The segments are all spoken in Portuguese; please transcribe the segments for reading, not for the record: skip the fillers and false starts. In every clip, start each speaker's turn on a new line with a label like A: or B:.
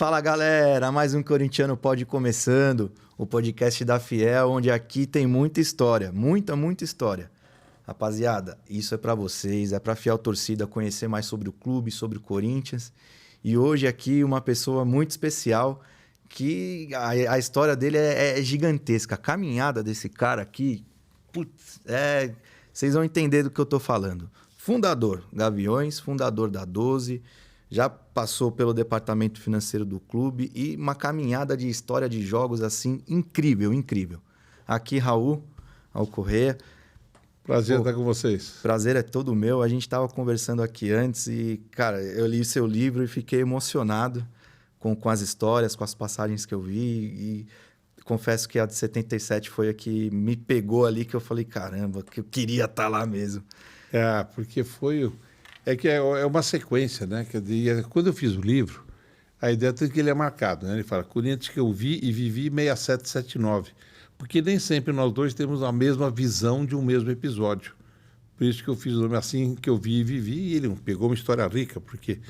A: Fala galera, mais um Corintiano Pod começando, o podcast da Fiel, onde aqui tem muita história, muita história. Rapaziada, isso é pra vocês, é pra Fiel Torcida conhecer mais sobre o clube, sobre o Corinthians. E hoje aqui uma pessoa muito especial, que a história dele é gigantesca. A caminhada desse cara aqui, putz, vocês vão entender do que eu tô falando. Fundador Gaviões, fundador da 12, já passou pelo departamento financeiro do clube e uma caminhada de história de jogos assim incrível. Aqui, Raul Corrêa.
B: Prazer estar com vocês.
A: Prazer é todo meu. A gente estava conversando aqui antes e, cara, eu li seu livro e fiquei emocionado com as histórias, com as passagens que eu vi. E confesso que a de 77 foi a que me pegou ali, que eu falei, caramba, que eu queria estar lá mesmo.
B: Porque foi... É uma sequência, né? Quando eu fiz o livro, a ideia é que ele é marcado, né? Ele fala, Corinthians que eu vi e vivi 67, 79. Porque nem sempre nós dois temos a mesma visão de um mesmo episódio. Por isso que eu fiz o nome assim, que eu vi e vivi, e ele pegou uma história rica, porque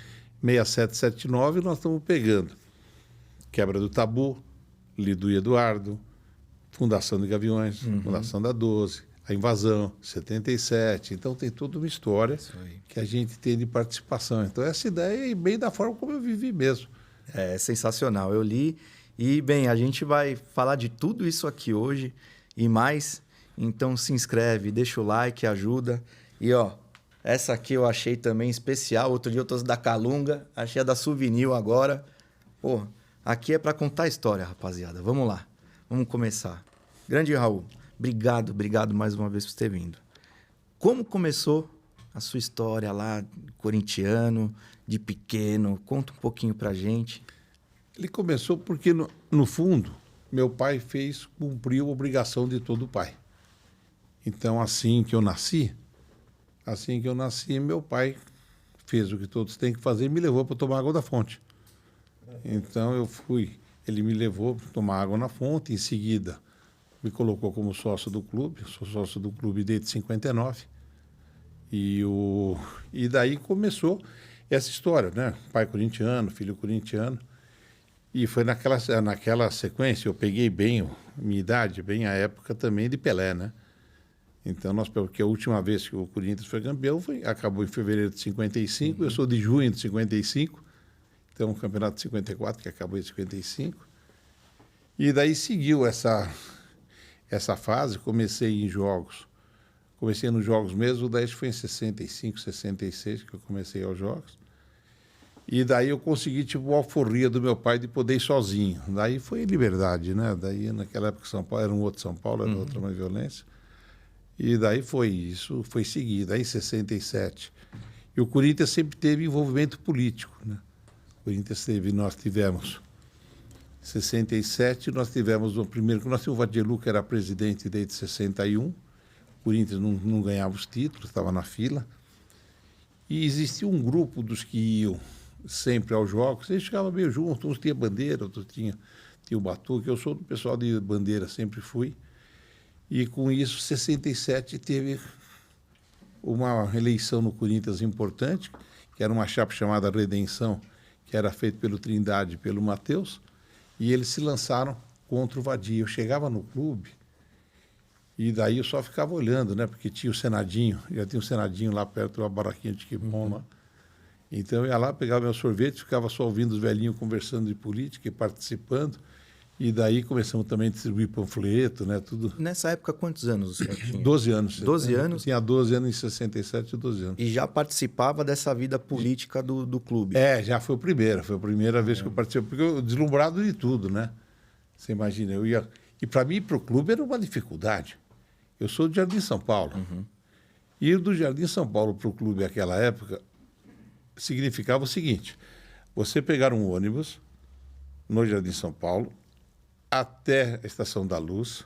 B: 67, 79 nós estamos pegando. Quebra do Tabu, Lidu e Eduardo, Fundação de Gaviões, Fundação da 12, a invasão, 77. Então tem toda uma história que a gente tem de participação. Então essa ideia é bem da forma como eu vivi mesmo.
A: É sensacional. Eu li e, bem, a gente vai falar de tudo isso aqui hoje e mais. Então se inscreve, deixa o like, ajuda. E, ó, essa aqui eu achei também especial. Outro dia eu trouxe da Calunga, achei a da Souvenir agora. Pô, aqui é para contar a história, rapaziada. Vamos lá, vamos começar. Grande Raul. Obrigado mais uma vez por ter vindo. Como começou a sua história lá, corintiano, de pequeno? Conta um pouquinho pra gente.
B: Ele começou porque, no fundo, meu pai cumpriu a obrigação de todo pai. Então, assim que eu nasci, meu pai fez o que todos têm que fazer e me levou para tomar água da fonte. Então, ele me levou para tomar água na fonte, em seguida me colocou como sócio do clube. Eu sou sócio do clube desde 59. E daí começou essa história, né? Pai corintiano, filho corintiano. E foi naquela sequência, eu peguei bem a minha idade, bem a época também de Pelé, né? Então, porque a última vez que o Corinthians foi campeão acabou em fevereiro de 55, eu sou de junho de 55, então o campeonato de 54, que acabou em 55. E daí seguiu essa fase, comecei nos jogos mesmo, daí foi em 65, 66 que eu comecei aos jogos. E daí eu consegui, a alforria do meu pai de poder ir sozinho. Daí foi liberdade, né? Daí naquela época São Paulo era um outro São Paulo, era outra mais violência. E daí foi seguir, daí 67. E o Corinthians sempre teve envolvimento político, né? Nós tivemos 67, nós tivemos o primeiro, que nós tínhamos o Vadielu, que era presidente desde 61. O Corinthians não ganhava os títulos, estava na fila. E existia um grupo dos que iam sempre aos jogos, eles ficavam meio juntos, uns tinham bandeira, outros tinha o batuque. Eu sou do pessoal de bandeira, sempre fui. E com isso, 67 teve uma eleição no Corinthians importante, que era uma chapa chamada Redenção, que era feita pelo Trindade e pelo Matheus. E eles se lançaram contra o Vadia. Eu chegava no clube e daí eu só ficava olhando, né? Porque tinha o Senadinho, já tinha um Senadinho lá perto da barraquinha de Quibon lá. Então eu ia lá, pegava meu sorvete, ficava só ouvindo os velhinhos conversando de política e participando. E daí começamos também a distribuir panfleto, né? Tudo.
A: Nessa época, quantos anos você tinha?
B: 12 anos.
A: 12 anos?
B: Tinha 12 anos em 67 e 12 anos.
A: E já participava dessa vida política do clube?
B: Já foi a primeira vez que eu participei, porque eu deslumbrado de tudo, né? Você imagina, eu ia... E para mim ir para o clube era uma dificuldade. Eu sou do Jardim São Paulo. E ir do Jardim São Paulo para o clube naquela época significava o seguinte: você pegar um ônibus no Jardim São Paulo até a Estação da Luz,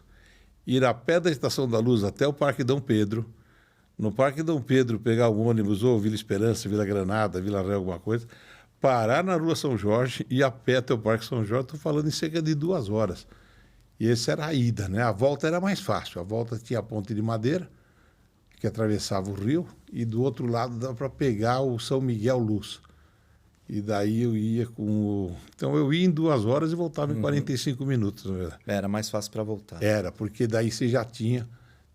B: ir a pé da Estação da Luz até o Parque Dom Pedro, no Parque Dom Pedro pegar o ônibus ou Vila Esperança, Vila Granada, Vila Réu, alguma coisa, parar na Rua São Jorge e ir a pé até o Parque São Jorge. Estou falando em cerca de 2 horas. E essa era a ida, né? A volta era mais fácil. A volta tinha a ponte de madeira, que atravessava o rio, e do outro lado dava para pegar o São Miguel Luz. E daí eu ia com o... Então eu ia em 2 horas e voltava em 45 minutos, na verdade.
A: Era mais fácil para voltar.
B: Era, porque daí você já tinha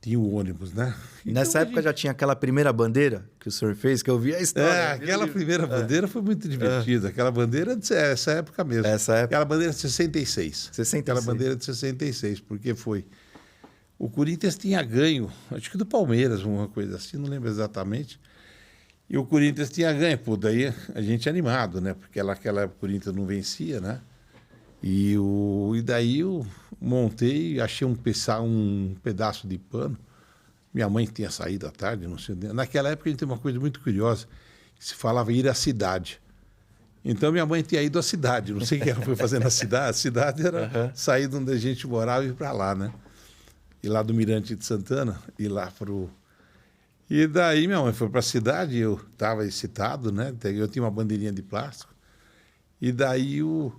B: o ônibus, né?
A: Nessa época já tinha aquela primeira bandeira que o senhor fez, que eu vi a história.
B: Aquela primeira bandeira foi muito divertida. Aquela bandeira dessa época mesmo.
A: Essa época.
B: Aquela bandeira de 66.
A: 66.
B: Aquela bandeira de 66, porque foi... O Corinthians tinha ganho, acho que do Palmeiras, uma coisa assim, não lembro exatamente. E o Corinthians tinha ganho, pô, daí a gente animado, né? Porque naquela época o Corinthians não vencia, né? E daí eu montei, achei um pedaço de pano. Minha mãe tinha saído à tarde, não sei. Naquela época a gente tem uma coisa muito curiosa, que se falava ir à cidade. Então minha mãe tinha ido à cidade, não sei o que ela foi fazer na cidade. A cidade era sair de onde a gente morava e ir para lá, né? E lá do Mirante de Santana, ir lá pro... E daí minha mãe foi para a cidade, eu estava excitado, né? Eu tinha uma bandeirinha de plástico. E daí eu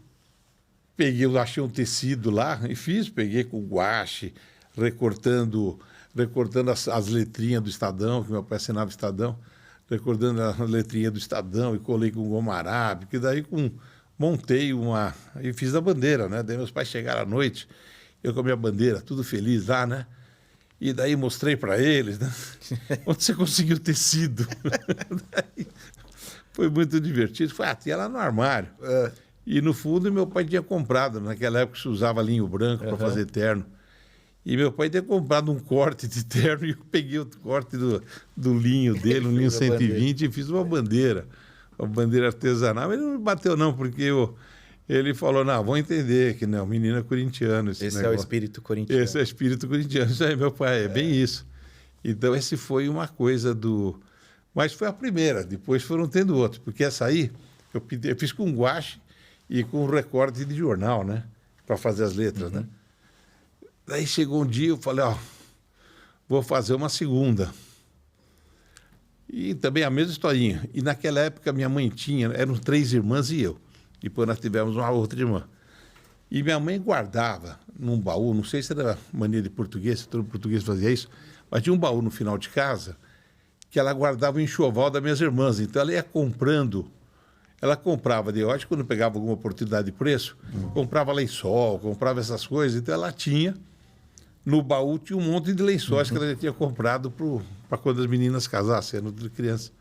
B: achei um tecido lá e peguei com guache, recortando as letrinhas do Estadão, que meu pai assinava Estadão, recortando a letrinha do Estadão e colei com goma arábica, que daí montei e fiz a bandeira, né? Daí meus pais chegaram à noite, eu com a minha bandeira, tudo feliz lá, né? E daí mostrei para eles, né? Onde você conseguiu tecido? Daí foi muito divertido. Tinha lá no armário. E no fundo meu pai tinha comprado, naquela época se usava linho branco para fazer terno. E meu pai tinha comprado um corte de terno e eu peguei o corte do linho dele, um linho 120, e fiz uma bandeira artesanal. Ele não me bateu não, porque ele falou, não, vão entender que não, menino é corintiano.
A: Esse negócio. É o espírito corintiano.
B: Esse é o espírito corintiano. Isso aí, meu pai, é bem isso. Então, esse foi uma coisa do... Mas foi a primeira, depois foram tendo outros, porque essa aí eu fiz com guache e com recorte de jornal, né? Para fazer as letras, né? Daí chegou um dia, eu falei, vou fazer uma segunda. E também a mesma historinha. E naquela época minha mãe eram 3 irmãs e eu. Depois nós tivemos uma outra irmã. E minha mãe guardava num baú, não sei se era mania de português, se todo português fazia isso, mas tinha um baú no final de casa que ela guardava o enxoval das minhas irmãs. Então ela ia comprando, ela comprava, de hoje, quando pegava alguma oportunidade de preço, comprava lençol, comprava essas coisas. Então ela tinha, no baú tinha um monte de lençóis que ela já tinha comprado para quando as meninas casassem, eram tudo criança.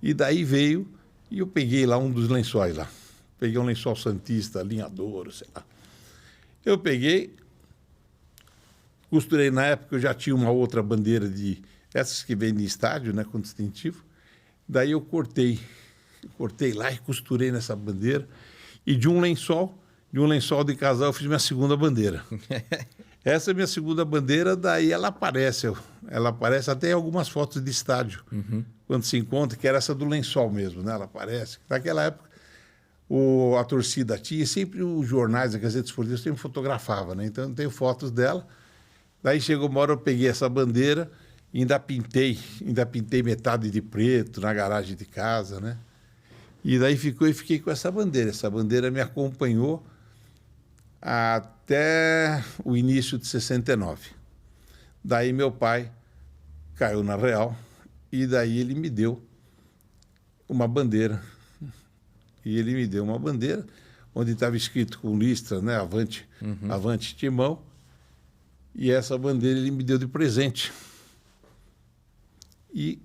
B: E daí veio, e eu peguei lá um dos lençóis lá. Peguei um lençol santista, alinhador, sei lá. Eu peguei, costurei, na época eu já tinha uma outra bandeira essas que vêm de estádio, né, com distintivo. Daí eu cortei lá e costurei nessa bandeira. E de um lençol de casal, eu fiz minha segunda bandeira. Essa é minha segunda bandeira, daí ela aparece até em algumas fotos de estádio, quando se encontra, que era essa do lençol mesmo, né? Ela aparece. Naquela época, a torcida tinha, sempre os jornais, a Gazeta Esportiva, sempre fotografava, né? Então eu tenho fotos dela. Daí chegou uma hora, eu peguei essa bandeira e ainda pintei metade de preto na garagem de casa, né? E daí fiquei com essa bandeira. Essa bandeira me acompanhou até o início de 69. Daí meu pai caiu na Real e daí ele me deu uma bandeira. E ele me deu uma bandeira onde estava escrito com listras, né? Avante Timão. E essa bandeira ele me deu de presente. E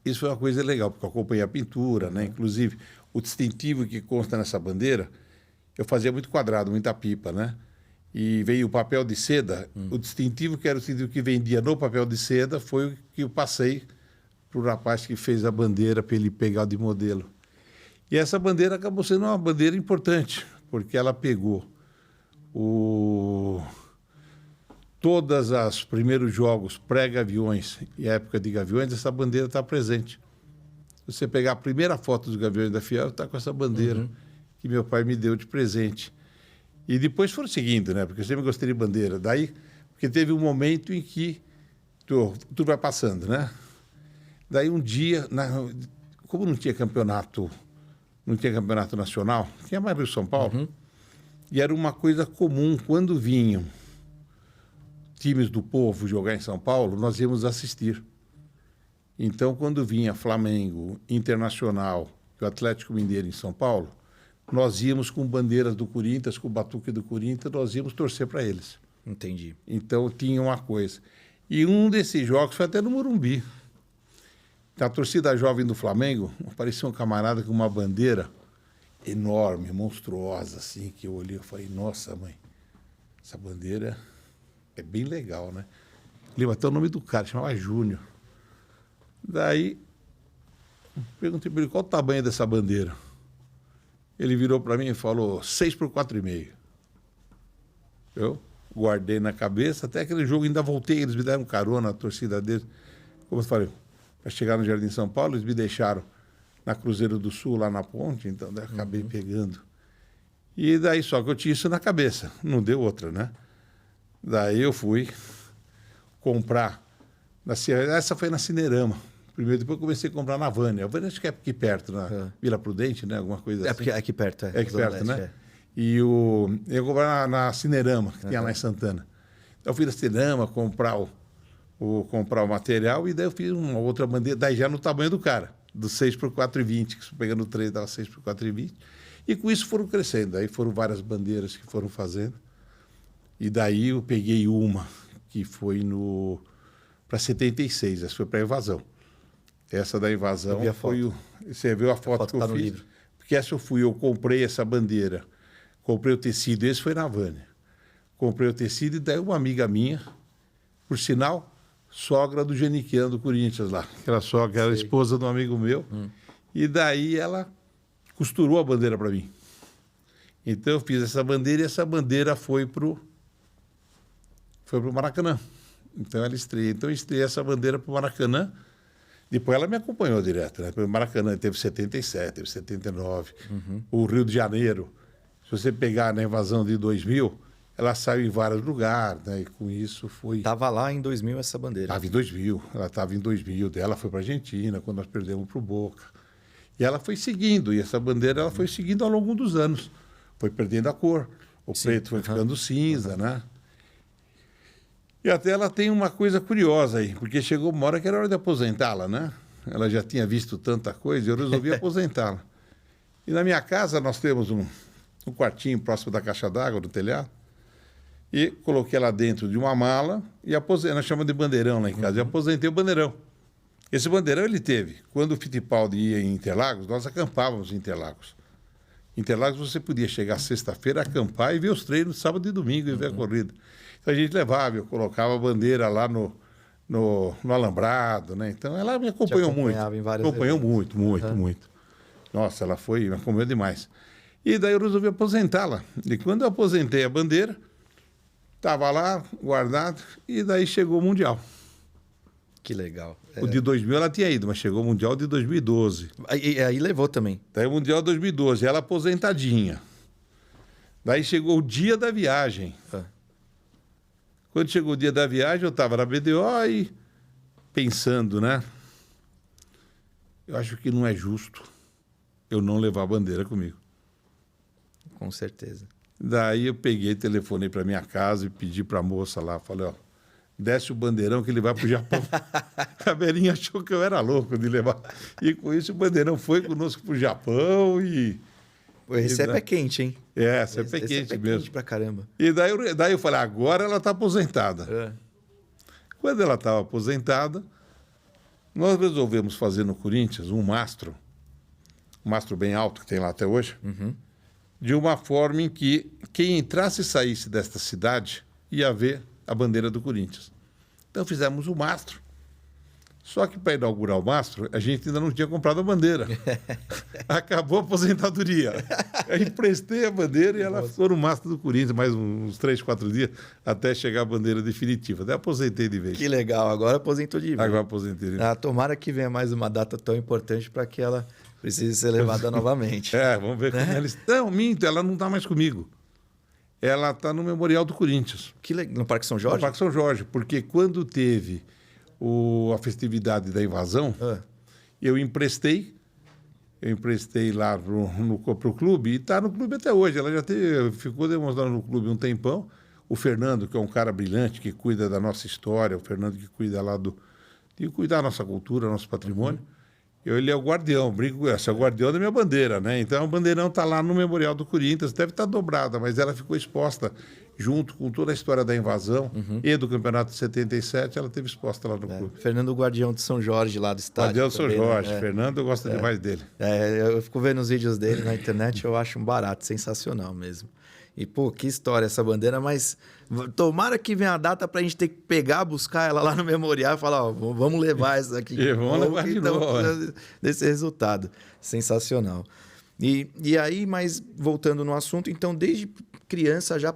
B: isso foi uma coisa legal, porque eu acompanhei a pintura, né? Inclusive, o distintivo que consta nessa bandeira, eu fazia muito quadrado, muita pipa, né? E veio o papel de seda. O distintivo, que era o distintivo que vendia no papel de seda, foi o que eu passei para o rapaz que fez a bandeira para ele pegar de modelo. E essa bandeira acabou sendo uma bandeira importante, porque ela pegou todos os primeiros jogos pré-Gaviões e época de Gaviões, essa bandeira está presente. Se você pegar a primeira foto dos Gaviões da Fiel, está com essa bandeira que meu pai me deu de presente. E depois foram seguindo, né? Porque eu sempre gostei de bandeira. Daí, porque teve um momento em que tudo vai passando, né? Daí um dia, como não tinha campeonato nacional, tinha mais Rio São Paulo, e era uma coisa comum, quando vinham times do povo jogar em São Paulo, nós íamos assistir. Então, quando vinha Flamengo, Internacional, e o Atlético Mineiro em São Paulo, nós íamos com bandeiras do Corinthians, com o batuque do Corinthians, nós íamos torcer para eles.
A: Entendi.
B: Então tinha uma coisa. E um desses jogos foi até no Morumbi. Na torcida jovem do Flamengo, apareceu um camarada com uma bandeira enorme, monstruosa, assim, que eu olhei e falei, nossa, mãe, essa bandeira é bem legal, né? Lembro até o nome do cara, chamava Júnior. Daí, perguntei para ele qual o tamanho dessa bandeira. Ele virou para mim e falou 6 por 4,5. Eu guardei na cabeça, até aquele jogo ainda voltei, eles me deram carona, a torcida deles. Como eu falei, para chegar no Jardim São Paulo, eles me deixaram na Cruzeiro do Sul, lá na ponte, então daí eu acabei pegando. E daí só que eu tinha isso na cabeça, não deu outra, né? Daí eu fui comprar, essa foi na Cinerama. Primeiro, depois eu comecei a comprar na Vânia. A Vânia acho que é aqui perto, na Vila Prudente, né? Alguma coisa assim.
A: Porque é aqui perto,
B: É aqui perto,
A: Leste,
B: né? E eu comprar na Cinerama, que tinha lá em Santana. Então eu fui na Cinerama comprar o material e daí eu fiz uma outra bandeira, daí já no tamanho do cara, do 6 por 4,20, que pegando o 3 dava 6 por 4,20. E com isso foram crescendo. Aí foram várias bandeiras que foram fazendo. E daí eu peguei uma que foi para 76, essa foi para a invasão. Essa da invasão foi você viu a foto que eu fiz? Livro. Porque essa eu comprei essa bandeira, comprei o tecido, esse foi na Vânia. Comprei o tecido e daí uma amiga minha, por sinal, sogra do Geniquiano do Corinthians lá, aquela sogra, era esposa de um amigo meu, e daí ela costurou a bandeira para mim. Então eu fiz essa bandeira e essa bandeira foi pro Maracanã. Então ela estreia. Então eu estreiei essa bandeira pro Maracanã. Depois ela me acompanhou direto, né? O Maracanã teve 77, teve 79. O Rio de Janeiro, se você pegar na invasão de 2000, ela saiu em vários lugares, né? E com isso foi...
A: Estava lá em 2000 essa bandeira.
B: Estava em 2000, ela estava em 2000. Ela foi para a Argentina, quando nós perdemos para o Boca. E ela foi seguindo, e essa bandeira ela foi seguindo ao longo dos anos. Foi perdendo a cor, o preto foi ficando cinza, né? E até ela tem uma coisa curiosa aí, porque chegou uma hora que era hora de aposentá-la, né? Ela já tinha visto tanta coisa e eu resolvi aposentá-la. E na minha casa nós temos um quartinho próximo da caixa d'água, do telhado, e coloquei ela dentro de uma mala e aposentei, nós chamamos de bandeirão lá em casa, e aposentei o bandeirão. Esse bandeirão ele teve, quando o Fittipaldi ia em Interlagos, nós acampávamos em Interlagos. Interlagos você podia chegar sexta-feira, acampar e ver os treinos sábado e domingo e ver a corrida. Então a gente levava, eu colocava a bandeira lá no alambrado, né? Então ela me acompanhou muito. Acompanhou muito. Nossa, ela me acompanhou demais. E daí eu resolvi aposentá-la. E quando eu aposentei a bandeira, estava lá, guardado, e daí chegou o Mundial.
A: Que legal.
B: O de 2000 ela tinha ido, mas chegou o Mundial de 2012.
A: Aí levou também.
B: Daí o Mundial de 2012, ela aposentadinha. Daí chegou o dia da viagem. Quando chegou o dia da viagem, eu estava na BDO e pensando, né? Eu acho que não é justo eu não levar a bandeira comigo.
A: Com certeza.
B: Daí eu peguei, telefonei para minha casa e pedi para a moça lá, falei, ó, desce o bandeirão que ele vai para o Japão. A Berinha achou que eu era louco de levar. E com isso o bandeirão foi conosco para o Japão e...
A: Esse é pé quente, hein?
B: Esse é pé quente mesmo.
A: Quente pra caramba.
B: E daí eu falei, agora ela está aposentada. Quando ela estava aposentada, nós resolvemos fazer no Corinthians um mastro bem alto, que tem lá até hoje, de uma forma em que quem entrasse e saísse desta cidade ia ver a bandeira do Corinthians. Então fizemos o mastro. Só que para inaugurar o mastro, a gente ainda não tinha comprado a bandeira. Acabou a aposentadoria. Aí emprestei a bandeira e ela ficou no mastro do Corinthians mais uns 3, 4 dias até chegar a bandeira definitiva. Daí aposentei de vez.
A: Que legal, agora aposentou de vez.
B: Agora aposentei de vez.
A: Tomara que venha mais uma data tão importante para que ela precise ser levada novamente.
B: Vamos ver como ela está. Não, minto, ela não está mais comigo. Ela está no Memorial do Corinthians.
A: No Parque São Jorge?
B: No Parque São Jorge, porque quando teve a festividade da invasão, eu emprestei lá pro clube e está no clube até hoje. Ela já ficou demonstrando no clube um tempão. O Fernando, que é um cara brilhante, que cuida da nossa história, o Fernando que cuida lá de cuidar da nossa cultura, nosso patrimônio. Ele é o guardião, brinco com essa, é o guardião da minha bandeira, né? Então, a bandeirão está lá no Memorial do Corinthians, deve estar dobrada, mas ela ficou exposta junto com toda a história da invasão e do Campeonato de 77, ela teve exposta lá no clube.
A: Fernando Guardião de São Jorge, lá do estádio.
B: Guardião de São Jorge, né? Fernando, eu gosto demais dele.
A: Eu fico vendo os vídeos dele na internet, eu acho um barato, sensacional mesmo. E, pô, que história essa bandeira, mas tomara que venha a data pra gente ter que pegar, buscar ela lá no memorial e falar, ó, vamos levar essa aqui.
B: Vamos levar de novo.
A: Desse resultado. Sensacional. E aí, mas voltando no assunto, então, desde criança já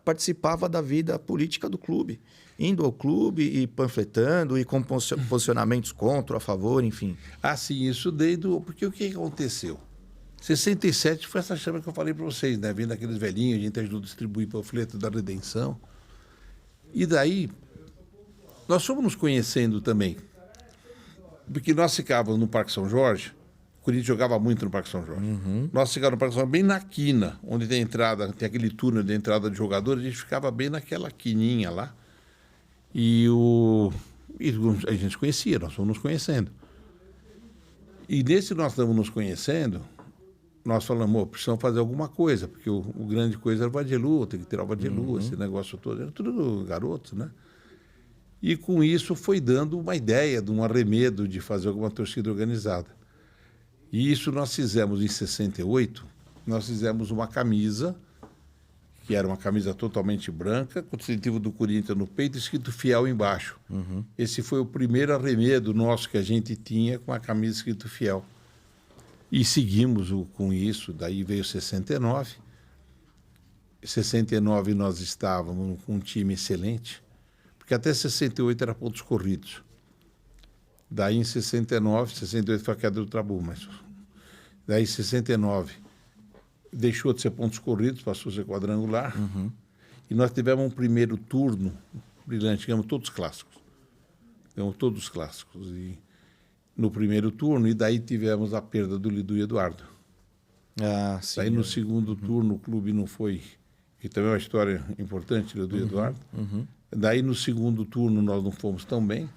A: participava da vida política do clube. Indo ao clube e panfletando e com posicionamentos contra, a favor, enfim.
B: Ah, sim, isso desde... Porque o que aconteceu? 67 foi essa chama que eu falei para vocês, né? Vindo aqueles velhinhos, a gente ajudou a distribuir panfleto da redenção. E daí, nós fomos nos conhecendo também. Porque nós ficávamos no Parque São Jorge, o Corinthians jogava muito no Parque São Jorge. Nós ficávamos no Parque São Jorge, bem na quina, onde tem a entrada, tem aquele túnel de entrada de jogadores, a gente ficava bem naquela quininha lá. E a gente se conhecia, nós fomos nos conhecendo. E nesse nós estamos nos conhecendo, nós falamos, precisamos fazer alguma coisa, porque o grande coisa era o Vadielu, tem que tirar o Vadielu, esse negócio todo, era tudo garoto, né? E com isso foi dando uma ideia de um arremedo de fazer alguma torcida organizada. E isso nós fizemos em 68, nós fizemos uma camisa, que era uma camisa totalmente branca, com o distintivo do Corinthians no peito, escrito Fiel embaixo. Esse foi o primeiro arremedo nosso que a gente tinha com a camisa escrito Fiel. E seguimos com isso, daí veio 69. Em 69 nós estávamos com um time excelente, porque até 68 era pontos corridos. Daí em 68 foi a queda do Trabu, mas daí em 69 deixou de ser pontos corridos, passou a ser quadrangular. E nós tivemos um primeiro turno brilhante, ganhamos todos os clássicos. Ganhamos todos os clássicos. E no primeiro turno, e daí tivemos a perda do Lidu e Eduardo.
A: Ah, sim.
B: Daí no segundo turno o clube não foi, e também é uma história importante, Lidu e Eduardo. Daí no segundo turno nós não fomos tão bem,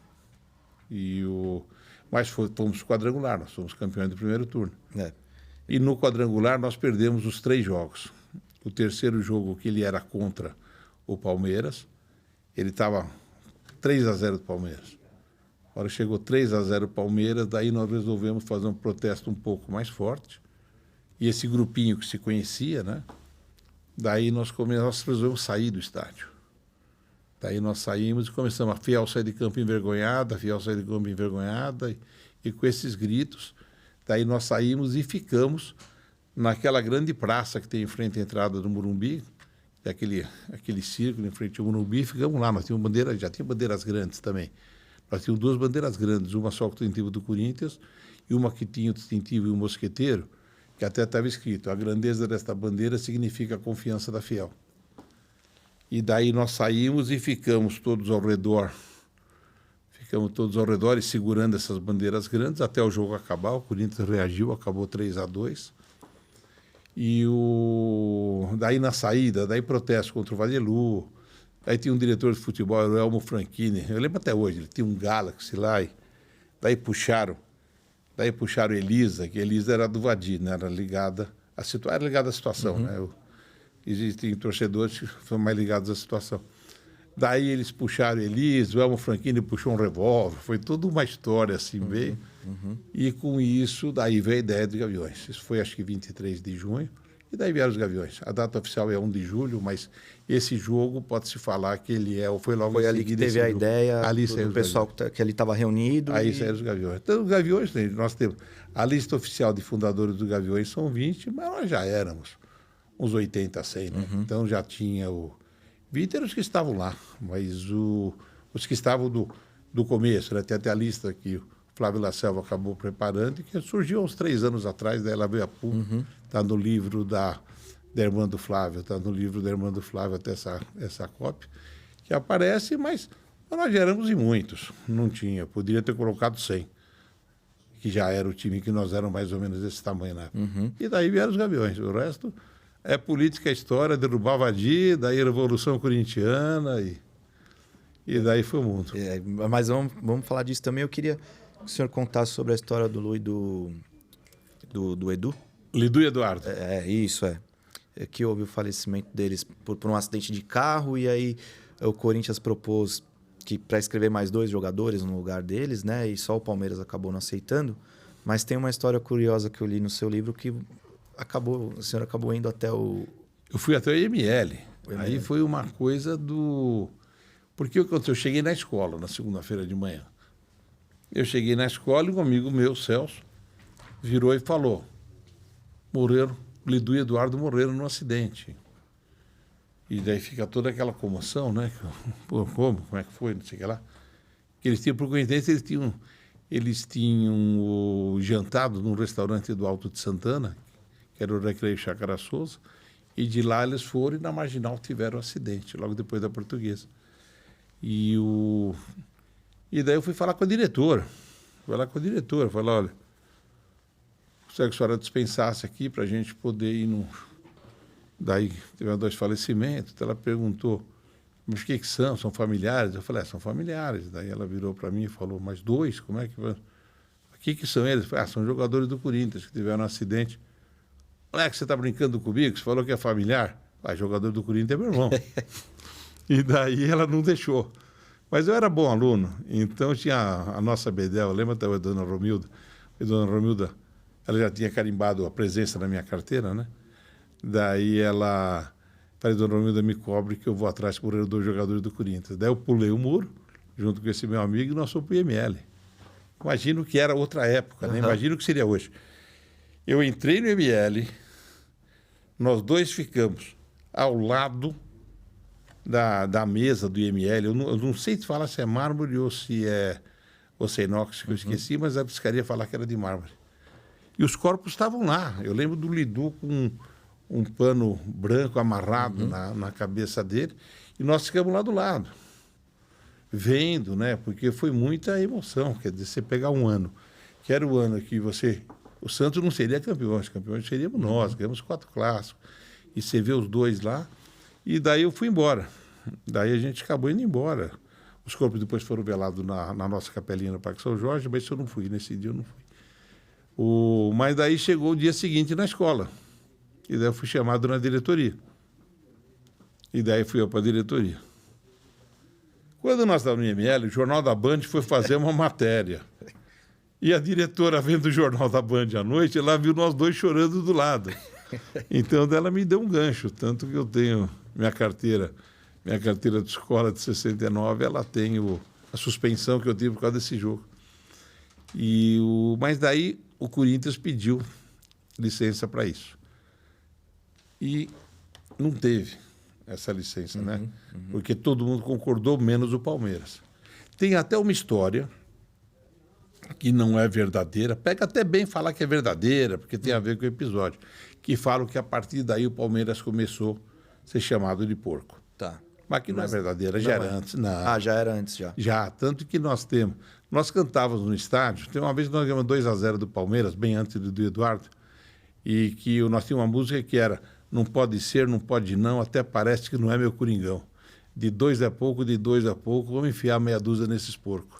B: mas fomos quadrangular, nós fomos campeões do primeiro turno. E no quadrangular nós perdemos os 3 jogos. O terceiro jogo, que ele era contra o Palmeiras, ele estava 3-0 do Palmeiras. A hora que chegou 3-0 o Palmeiras, daí nós resolvemos fazer um protesto um pouco mais forte. E esse grupinho que se conhecia, né? Daí nós resolvemos sair do estádio. Daí nós saímos e começamos a Fiel sair de campo envergonhada, Fiel sair de campo envergonhada, e com esses gritos. Daí nós saímos e ficamos naquela grande praça que tem em frente à entrada do Morumbi, aquele círculo em frente ao Morumbi, ficamos lá. Nós tínhamos bandeiras, já tinha bandeiras grandes também. Nós tínhamos 2 bandeiras grandes, uma só com o distintivo do Corinthians e uma que tinha o distintivo e o mosqueteiro, que até estava escrito: a grandeza desta bandeira significa a confiança da Fiel. E daí nós saímos e ficamos todos ao redor e segurando essas bandeiras grandes até o jogo acabar. O Corinthians reagiu, acabou 3-2. E daí na saída, daí protesto contra o Vadielu. Aí tinha um diretor de futebol, era o Elmo Franchini, eu lembro até hoje, ele tinha um Galaxy lá, e daí puxaram Elisa, que Elisa era do Vadir, né? Era ligada à situação, né? Existem torcedores que são mais ligados à situação. Daí eles puxaram Elisa, o Elmo Franchini puxou um revólver, foi toda uma história assim, veio. E com isso, daí veio a ideia dos Gaviões. Isso foi acho que 23 de junho. E daí vieram os Gaviões. A data oficial é 1 de julho, mas esse jogo pode-se falar que ele foi logo
A: Foi ali que teve a ideia do pessoal que ali estava reunido.
B: Aí saíram os Gaviões. Então, os Gaviões, nós temos a lista oficial de fundadores dos Gaviões são 20, mas nós já éramos uns 80, 100, né? Então já tinha 20 eram os que estavam lá, mas os que estavam do começo, né? Tem até a lista que o Flávio La Selva acabou preparando, e que surgiu há uns 3 anos atrás, daí ela veio a público, está no livro da irmã do Flávio, está no livro da irmã do Flávio até essa cópia, que aparece, mas nós já éramos em muitos, não tinha, poderia ter colocado 100, que já era o time que nós éramos mais ou menos desse tamanho, né? E daí vieram os Gaviões, o resto é política, história, derrubar Vadir, daí a Revolução Corintiana, e daí foi o mundo.
A: Mas vamos falar disso também. Eu queria o senhor contasse sobre a história do Lu e do Edu.
B: Lidu e Eduardo.
A: Isso. É que houve o falecimento deles por um acidente de carro e aí o Corinthians propôs que para escrever mais 2 jogadores no lugar deles, né? E só o Palmeiras acabou não aceitando. Mas tem uma história curiosa que eu li no seu livro que o senhor acabou indo até o...
B: Eu fui até o IML. Aí foi uma coisa do... Porque eu cheguei na escola na segunda-feira de manhã. Eu cheguei na escola e um amigo meu, Celso, virou e falou: Lidu e Eduardo morreram num acidente. E daí fica toda aquela comoção, né? Pô, como é que foi? Não sei o que lá. Que eles tinham, por coincidência, eles tinham jantado num restaurante do Alto de Santana, que era o Recreio Chácara Souza, e de lá eles foram e na Marginal tiveram um acidente, logo depois da Portuguesa. E daí eu fui falar com a diretora. Falei: olha, gostaria que a senhora dispensasse aqui para a gente poder ir no... Daí teve 2 falecimentos. Ela perguntou: mas o que são? São familiares? Eu falei: são familiares. Daí ela virou para mim e falou: mas 2? Como é que vai? O que são eles? Eu falei: são jogadores do Corinthians que tiveram um acidente. Moleque, você está brincando comigo? Você falou que é familiar? Jogador do Corinthians é meu irmão. E daí ela não deixou. Mas eu era bom aluno, então tinha a nossa Bedel, lembra até a dona Romilda? A dona Romilda, ela já tinha carimbado a presença na minha carteira, né? Daí ela... Falei: dona Romilda, me cobre que eu vou atrás por 2 jogadores do Corinthians. Daí eu pulei o muro, junto com esse meu amigo, e nós fomos para o IML. Imagino que era outra época, né? Imagino o que seria hoje. Eu entrei no IML, nós 2 ficamos ao lado da mesa do IML. Eu não sei te falar se é mármore ou se é inox, que eu esqueci, mas a piscaria falar que era de mármore. E os corpos estavam lá. Eu lembro do Lidu com um pano branco amarrado na cabeça dele, e nós ficamos lá do lado, vendo, né? Porque foi muita emoção. Quer dizer, você pegar um ano, que era o ano que o Santos não seria campeão, os campeões seríamos nós, ganhamos 4 clássicos, e você vê os 2 lá, e daí eu fui embora. Daí a gente acabou indo embora. Os corpos depois foram velados na nossa capelinha no Parque São Jorge, mas eu não fui, nesse dia eu não fui. Mas daí chegou o dia seguinte na escola. E daí eu fui chamado na diretoria. E daí fui eu para a diretoria. Quando nós estávamos no IML, o Jornal da Band foi fazer uma matéria. E a diretora, vendo o Jornal da Band à noite, ela viu nós 2 chorando do lado. Então ela me deu um gancho, tanto que eu tenho minha carteira de escola de 69, ela tem a suspensão que eu tive por causa desse jogo. Mas daí o Corinthians pediu licença para isso. E não teve essa licença, né? Porque todo mundo concordou, menos o Palmeiras. Tem até uma história que não é verdadeira, pega até bem falar que é verdadeira, porque tem a ver com o episódio, que falam que a partir daí o Palmeiras começou a ser chamado de porco.
A: Tá.
B: Mas que não é verdadeira, já era antes. Não.
A: Já era antes, já.
B: Já, tanto que nós cantávamos no estádio, tem uma vez que nós ganhamos 2-0 do Palmeiras, bem antes do Eduardo, e que nós tínhamos uma música que era: não pode ser, não pode não, até parece que não é meu Coringão. De 2 é pouco, de 2 é pouco, vamos enfiar meia dúzia nesses porcos.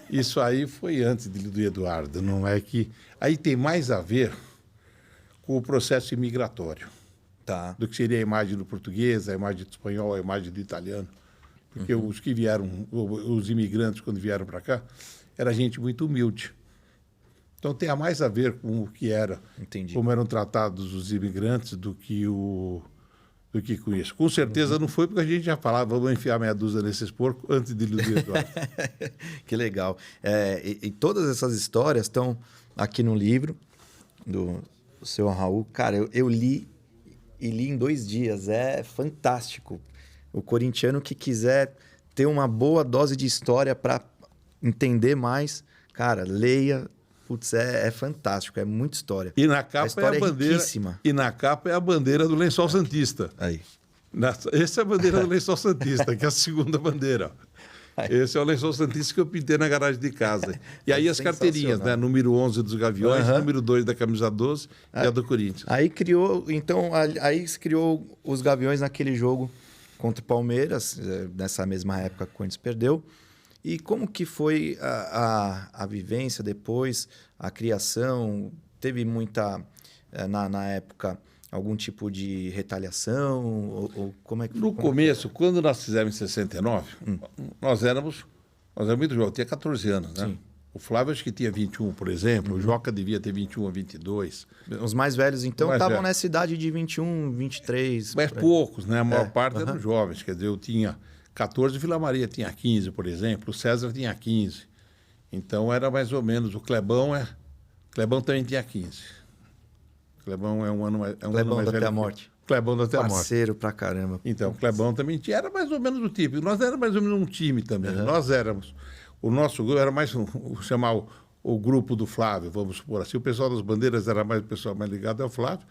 B: Isso aí foi antes do Eduardo, não é que... Aí tem mais a ver com o processo imigratório.
A: Tá.
B: Do que seria a imagem do português, a imagem do espanhol, a imagem do italiano. Porque os que vieram, os imigrantes, quando vieram para cá, era gente muito humilde. Então tem mais a ver com o que era, como eram tratados os imigrantes do que com isso. Com certeza não foi, porque a gente já falava: vamos enfiar meia dúzia nesses porcos antes de Lidu e Eduardo.
A: Que legal. E todas essas histórias estão aqui no livro do seu Raul. Cara, eu li e li em 2 dias. É fantástico. O corintiano que quiser ter uma boa dose de história para entender mais, cara, leia. Putz, é fantástico, é muita história.
B: E na capa
A: é a bandeira.
B: Riquíssima. E na capa é a bandeira do Lençol Santista.
A: Aí.
B: Essa é a bandeira do Lençol Santista, que é a segunda bandeira. Esse é o Lençol Santista que eu pintei na garagem de casa. E aí as carteirinhas, né? Número 11 dos Gaviões, número 2 da camisa 12 e a do Corinthians.
A: Aí se criou os Gaviões naquele jogo contra o Palmeiras, nessa mesma época que o Corinthians perdeu. E como que foi a vivência depois, a criação? Teve muita, na época, algum tipo de retaliação? Ou como é que foi?
B: No começo, quando nós fizemos em 69, nós éramos muito jovens, eu tinha 14 anos, né?
A: Sim.
B: O Flávio acho que tinha 21, por exemplo, o Joca devia ter 21 ou 22.
A: Os mais velhos, então,
B: Mais
A: estavam
B: velho.
A: nessa idade de 21, 23.
B: Mas
A: por aí.
B: poucos, né? A maior parte eram jovens. Quer dizer, eu tinha 14, o Vila Maria tinha 15, por exemplo, o César tinha 15. Então era mais ou menos. O Clebão também tinha 15. O Clebão é um ano mais,
A: Clebão
B: mais
A: do
B: velho.
A: Até a Morte.
B: Clebão do Até a Morte.
A: Parceiro pra caramba.
B: Então, o Clebão também tinha, era mais ou menos o tipo. Nós éramos mais ou menos um time também. Nós éramos. O nosso grupo era mais, chamar o grupo do Flávio, vamos supor assim. O pessoal das bandeiras era mais o pessoal mais ligado ao Flávio.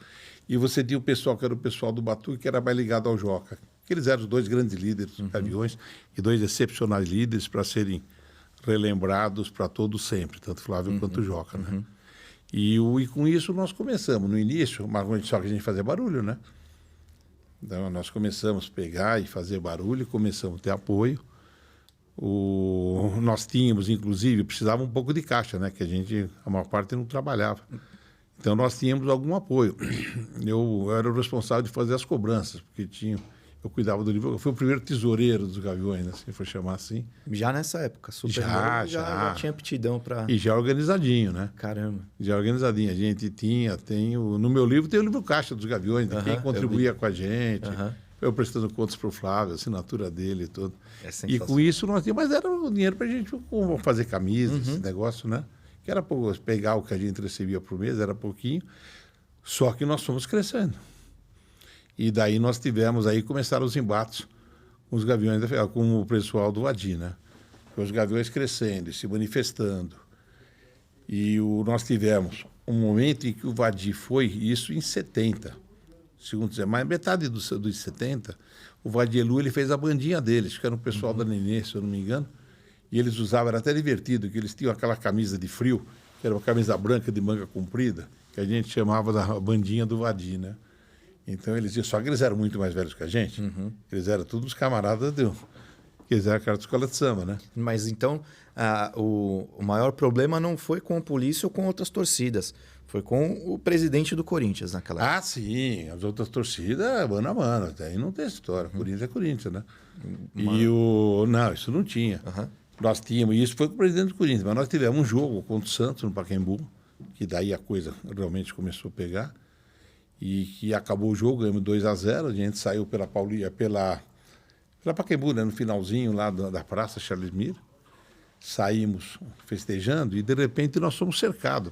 B: E você tinha o pessoal que era o pessoal do Batuque, que era mais ligado ao Joca. Eles eram os dois grandes líderes dos aviões e dois excepcionais líderes para serem relembrados para todos sempre, tanto Flávio quanto o Joca, né? E com isso nós começamos. No início, mas só que a gente fazia barulho, né? Então nós começamos a pegar e fazer barulho, começamos a ter apoio. Nós tínhamos, inclusive, precisava um pouco de caixa, né? Que a maior parte não trabalhava. Então nós tínhamos algum apoio. Eu era o responsável de fazer as cobranças, porque eu cuidava do livro. Eu fui o primeiro tesoureiro dos Gaviões, né, se for chamar assim.
A: Já nessa época, super
B: Já
A: tinha aptidão para.
B: E já organizadinho, né?
A: Caramba.
B: Já organizadinho. A gente no meu livro tem o livro Caixa dos Gaviões, de quem contribuía com a gente. Eu prestando contas para o Flávio, a assinatura dele e tudo. E com isso nós tínhamos, mas era o dinheiro para a gente fazer camisas, esse negócio, né? Que era pegar o que a gente recebia por mês, era pouquinho. Só que nós fomos crescendo. E daí nós tivemos, aí começaram os embates com os Gaviões, com o pessoal do Adi, né? Os Gaviões crescendo e se manifestando. E nós tivemos um momento em que o Vadi foi, isso em 70, segundo dizer, mas metade dos 70, o Vadielu ele fez a bandinha deles, que era um pessoal da Nenê, se eu não me engano, e eles usavam, era até divertido, que eles tinham aquela camisa de frio, que era uma camisa branca de manga comprida, que a gente chamava da bandinha do Vadi, né? Então eles diziam, só que eles eram muito mais velhos que a gente, eles eram todos os camaradas que eles eram cara de escola de samba, né?
A: Mas então, o maior problema não foi com a polícia ou com outras torcidas. Foi com o presidente do Corinthians naquela época.
B: Ah, sim. As outras torcidas, mano a mano. Até aí não tem essa história. Corinthians é Corinthians, né? Não, isso não tinha. Nós tínhamos, e isso foi com o presidente do Corinthians, mas nós tivemos um jogo contra o Santos, no Pacaembu, que daí a coisa realmente começou a pegar, e que acabou o jogo, ganhamos 2-0, a gente saiu pela Pacaembu, né, no finalzinho lá da Praça Charles Miller, saímos festejando, e de repente nós fomos cercados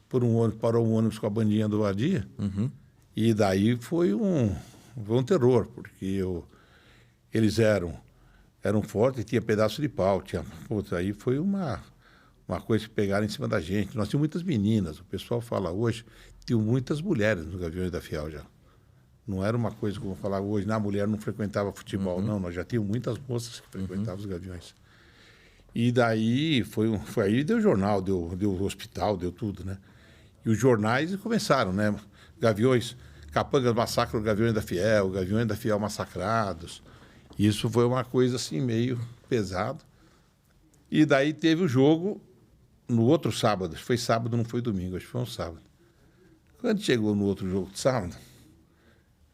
B: por um ônibus, parou um ônibus com a bandinha do Vadia, e daí foi um terror, porque eles eram fortes, tinha pedaço de pau, aí foi uma coisa que pegaram em cima da gente. Nós tínhamos muitas meninas, o pessoal fala hoje, tinham muitas mulheres nos Gaviões da Fiel já. Não era uma coisa como falar hoje, a mulher não frequentava futebol, não, nós já tínhamos muitas moças que frequentavam os Gaviões. E daí foi aí deu jornal, deu hospital, deu tudo, né? E os jornais começaram, né? Gaviões, Capangas massacram Gaviões da Fiel, Gaviões da Fiel massacrados. Isso foi uma coisa assim meio pesado. E daí teve o jogo no outro sábado. Foi sábado, não foi domingo, acho que foi um sábado. Quando chegou no outro jogo de sábado,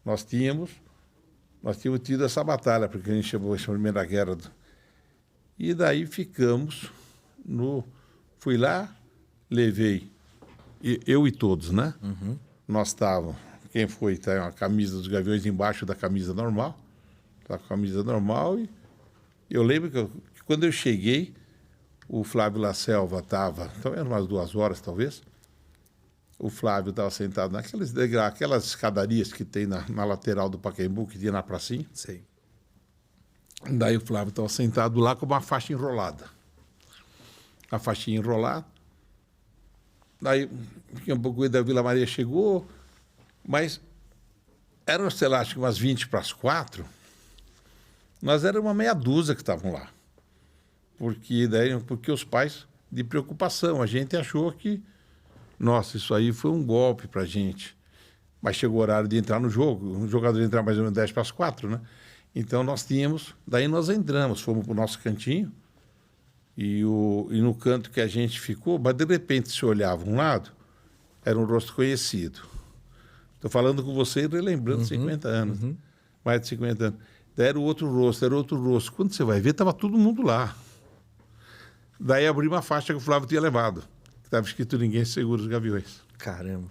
B: nós tínhamos tido essa batalha, porque a gente chamou a Primeira Guerra. E daí ficamos Fui lá, levei, eu e todos, né? Nós estávamos, quem foi, tá a camisa dos Gaviões embaixo da camisa normal, tá com a camisa normal, e eu lembro que quando eu cheguei, o Flávio La Selva estava, eram umas 2 horas talvez, o Flávio estava sentado aquelas escadarias que tem na lateral do Pacaembu, que tinha na pracinha.
A: Sei.
B: Daí o Flávio estava sentado lá com uma faixa enrolada. A faixinha enrolada. Daí, um pouco da Vila Maria chegou, mas eram, sei lá, acho que umas 20 para as 4. Nós éramos uma meia dúzia que estavam lá. Porque os pais, de preocupação, a gente achou que, nossa, isso aí foi um golpe para a gente. Mas chegou o horário de entrar no jogo, o jogador ia entrar mais ou menos 10 para as 4, né? Então nós entramos, fomos para o nosso cantinho, E no canto que a gente ficou, mas de repente se olhava um lado, era um rosto conhecido. Estou falando com você e relembrando 50 anos. Mais de 50 anos. Daí era outro rosto. Quando você vai ver, estava todo mundo lá. Daí abri uma faixa que o Flávio tinha levado. Estava escrito Ninguém Segura os Gaviões.
A: Caramba.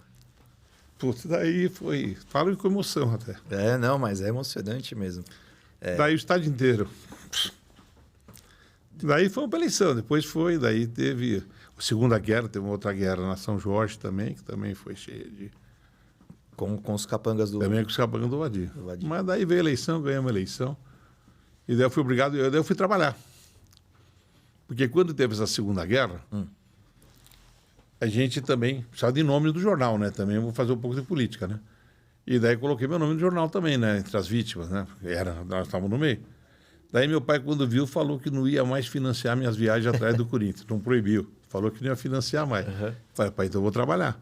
B: Putz, daí foi... Falo com emoção até.
A: Não, mas é emocionante mesmo.
B: Daí o estádio inteiro. Daí foi uma eleição, depois daí teve a Segunda Guerra, teve uma outra guerra na São Jorge também, que também foi cheia de...
A: Com os capangas do...
B: Também com os capangas do Vadir. Mas daí veio a eleição, ganhamos a eleição, e daí eu fui obrigado, daí eu fui trabalhar. Porque quando teve essa Segunda Guerra, a gente também precisava de nome do jornal, né? Também eu vou fazer um pouco de política, né? E daí coloquei meu nome no jornal também, né? Entre as vítimas, né? Nós estávamos no meio. Daí meu pai, quando viu, falou que não ia mais financiar minhas viagens atrás do Corinthians. Não proibiu. Falou que não ia financiar mais. Falei, pai, então eu vou trabalhar.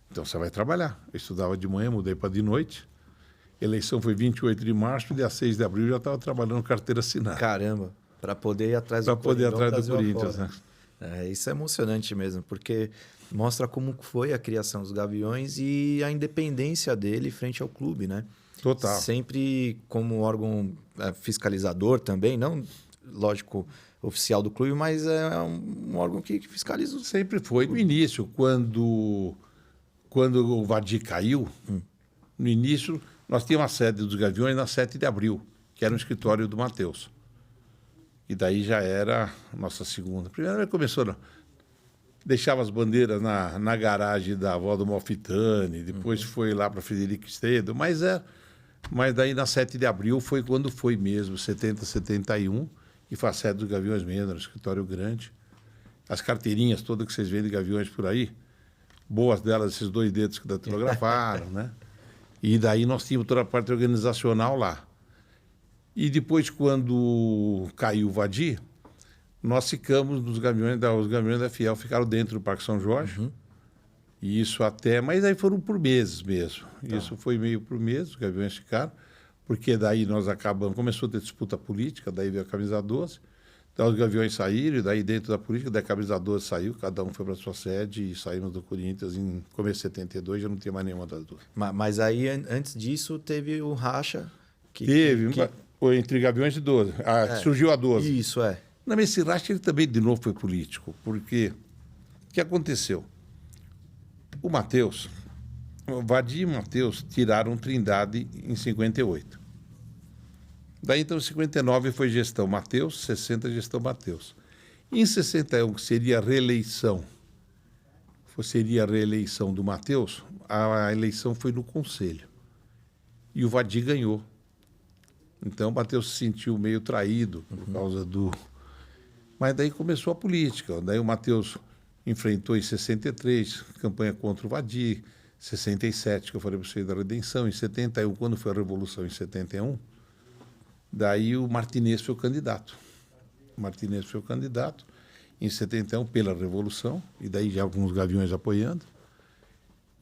B: Então você vai trabalhar. Eu estudava de manhã, mudei para de noite. Eleição foi 28 de março, dia 6 de abril eu já estava trabalhando carteira assinada.
A: Caramba, para poder ir atrás
B: do Corinthians. Para poder ir atrás do Corinthians, né?
A: Isso é emocionante mesmo, porque mostra como foi a criação dos Gaviões e a independência dele frente ao clube, né?
B: Total.
A: Sempre como órgão fiscalizador também, não, lógico, oficial do clube, mas é um órgão que fiscaliza.
B: Sempre foi. No início, quando o Vadir caiu, no início, nós tínhamos a sede dos Gaviões na 7 de abril, que era um escritório do Matheus. E daí já era a nossa segunda. Primeiro começou, deixava as bandeiras na garagem da avó do Malfitani, depois foi lá para Frederico Estedo, mas daí na 7 de abril foi quando foi mesmo, 70, 71, e foi a sede dos Gaviões mesmo, era um escritório grande. As carteirinhas todas que vocês veem de Gaviões por aí, boas delas, esses 2 dedos que datilografaram, né? E daí nós tínhamos toda a parte organizacional lá. E depois, quando caiu o Vadir, nós ficamos nos Gaviões, os Gaviões da Fiel ficaram dentro do Parque São Jorge. E isso até... Mas aí foram por meses mesmo. Tá. Isso foi meio por meses, os Gaviões ficaram, porque daí nós acabamos... Começou a ter disputa política, daí veio a Camisa 12, então os Gaviões saíram, e daí dentro da política, daí a Camisa 12 saiu, cada um foi para sua sede, e saímos do Corinthians em começo de 72, já não tinha mais nenhuma das duas.
A: Mas aí, antes disso, teve o racha...
B: Foi entre Gaviões e 12. Surgiu a 12.
A: Isso,
B: Mas esse racha, ele também, de novo, foi político, porque o que aconteceu? O Matheus, o Vadir e o Matheus tiraram Trindade em 58. Daí, então, em 59 foi gestão Matheus, 60 gestão Matheus. Em 61, que seria a reeleição, do Matheus, a eleição foi no Conselho. E o Vadir ganhou. Então, o Matheus se sentiu meio traído por causa do... Mas daí começou a política. Daí o Matheus enfrentou em 63, campanha contra o Vadir, 67, que eu falei para vocês da redenção, em 71, quando foi a Revolução, em 71, daí o Martinez foi o candidato. Em 71, pela Revolução, e daí já alguns Gaviões apoiando,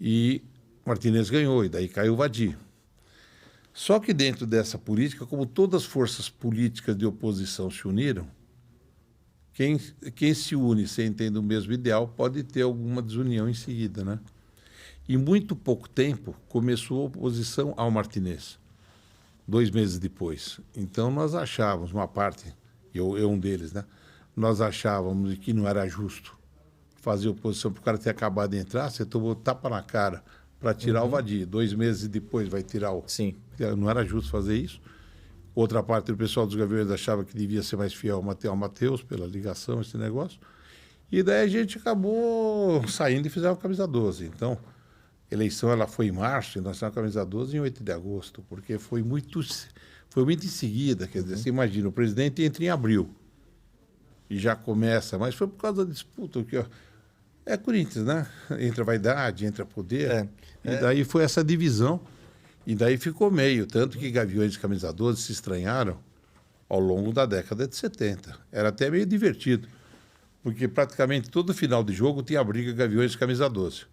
B: e Martinez ganhou, e daí caiu o Vadir. Só que dentro dessa política, como todas as forças políticas de oposição se uniram, quem se une sem ter o mesmo ideal pode ter alguma desunião em seguida, né? Em muito pouco tempo, começou a oposição ao Martinez, 2 meses depois. Então, nós achávamos, uma parte, eu um deles, né? Nós achávamos que não era justo fazer oposição para o cara ter acabado de entrar, você tomou tapa na cara para tirar o Vadir. 2 meses depois vai tirar o...
A: Sim.
B: Não era justo fazer isso. Outra parte do pessoal dos Gaviões achava que devia ser mais fiel ao Matheus, pela ligação, esse negócio. E daí a gente acabou saindo e fizemos a Camisa 12. Então, a eleição ela foi em março e nós fizemos a Camisa 12 em 8 de agosto, porque foi muito em seguida. Quer dizer, você imagina, o presidente entra em abril e já começa, mas foi por causa da disputa, que é Corinthians, né? Entra vaidade, entra poder. E daí foi essa divisão. E daí ficou meio, tanto que Gaviões e Camisa 12 se estranharam ao longo da década de 70. Era até meio divertido, porque praticamente todo final de jogo tinha a briga Gaviões e Camisa 12.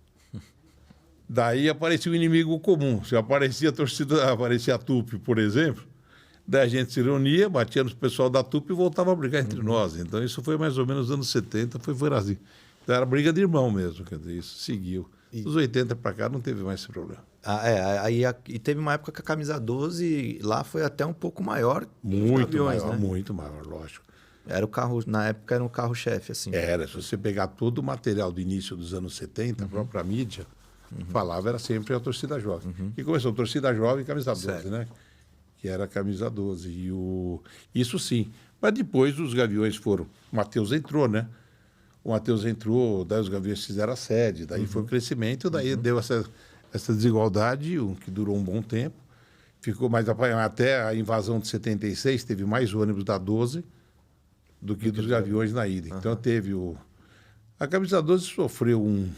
B: Daí aparecia o inimigo comum. Se aparecia a torcida, aparecia a Tupi, por exemplo, Daí a gente se reunia, batia no pessoal da Tupi e voltava a brigar entre nós. Então isso foi mais ou menos nos anos 70, foi assim. Então era briga de irmão mesmo, quer dizer, isso seguiu. Dos 80 para cá não teve mais esse problema.
A: E teve uma época que a camisa 12 lá foi até um pouco maior que
B: Muito
A: Gaviões,
B: maior,
A: né?
B: muito maior, lógico.
A: Era o carro, na época era um carro-chefe, assim.
B: Era, se você pegar todo o material do início dos anos 70, a própria mídia, falava, era sempre a torcida jovem. E começou a torcida jovem e camisa 12,
A: Certo.
B: né? Que era a camisa 12. Isso sim. Mas depois os Gaviões foram. O Matheus entrou, né? O Matheus entrou, daí os Gaviões fizeram a sede, daí foi o crescimento, daí deu essa desigualdade, que durou um bom tempo. Ficou mais até a invasão de 76, teve mais ônibus da 12 do que dos Gaviões na ida. Então teve a camisa 12 sofreu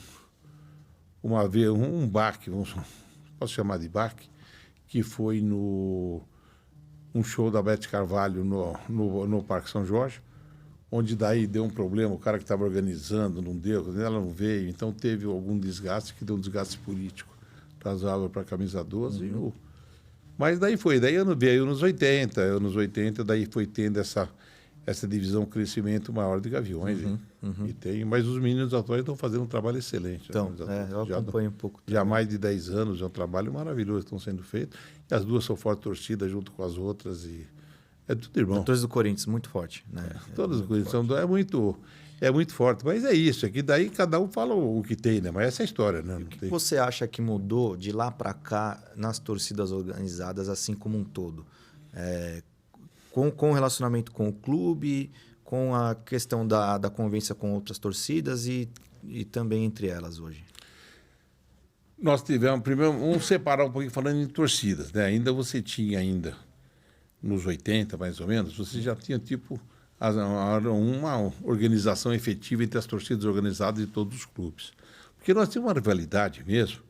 B: uma vez um baque, posso chamar de baque, que foi um show da Beth Carvalho no Parque São Jorge, onde daí deu um problema, o cara que estava organizando não deu, ela não veio, então teve algum desgaste, que deu um desgaste político razoável para a camisa 12. Mas daí veio nos 80, daí foi tendo essa divisão, crescimento maior de Gaviões. Mas os meninos atuais estão fazendo um trabalho excelente.
A: Então, eu acompanho um pouco.
B: Já há mais de 10 anos, é um trabalho maravilhoso que estão sendo feito. E as duas são fortes torcidas junto com as outras. E é tudo irmão.
A: Todos do Corinthians, muito forte. Né?
B: Todas as coisas são é muito forte. Mas é isso, é que daí cada um fala o que tem, né? Mas essa é a história, né?
A: O que você acha que mudou de lá para cá nas torcidas organizadas, assim como um todo? Com o relacionamento com o clube, com a questão da convivência com outras torcidas e também entre elas hoje?
B: Nós tivemos, primeiro, vamos separar um pouquinho falando em torcidas, né? Você tinha nos 80, mais ou menos, você já tinha uma organização efetiva entre as torcidas organizadas de todos os clubes. Porque nós tínhamos uma rivalidade mesmo,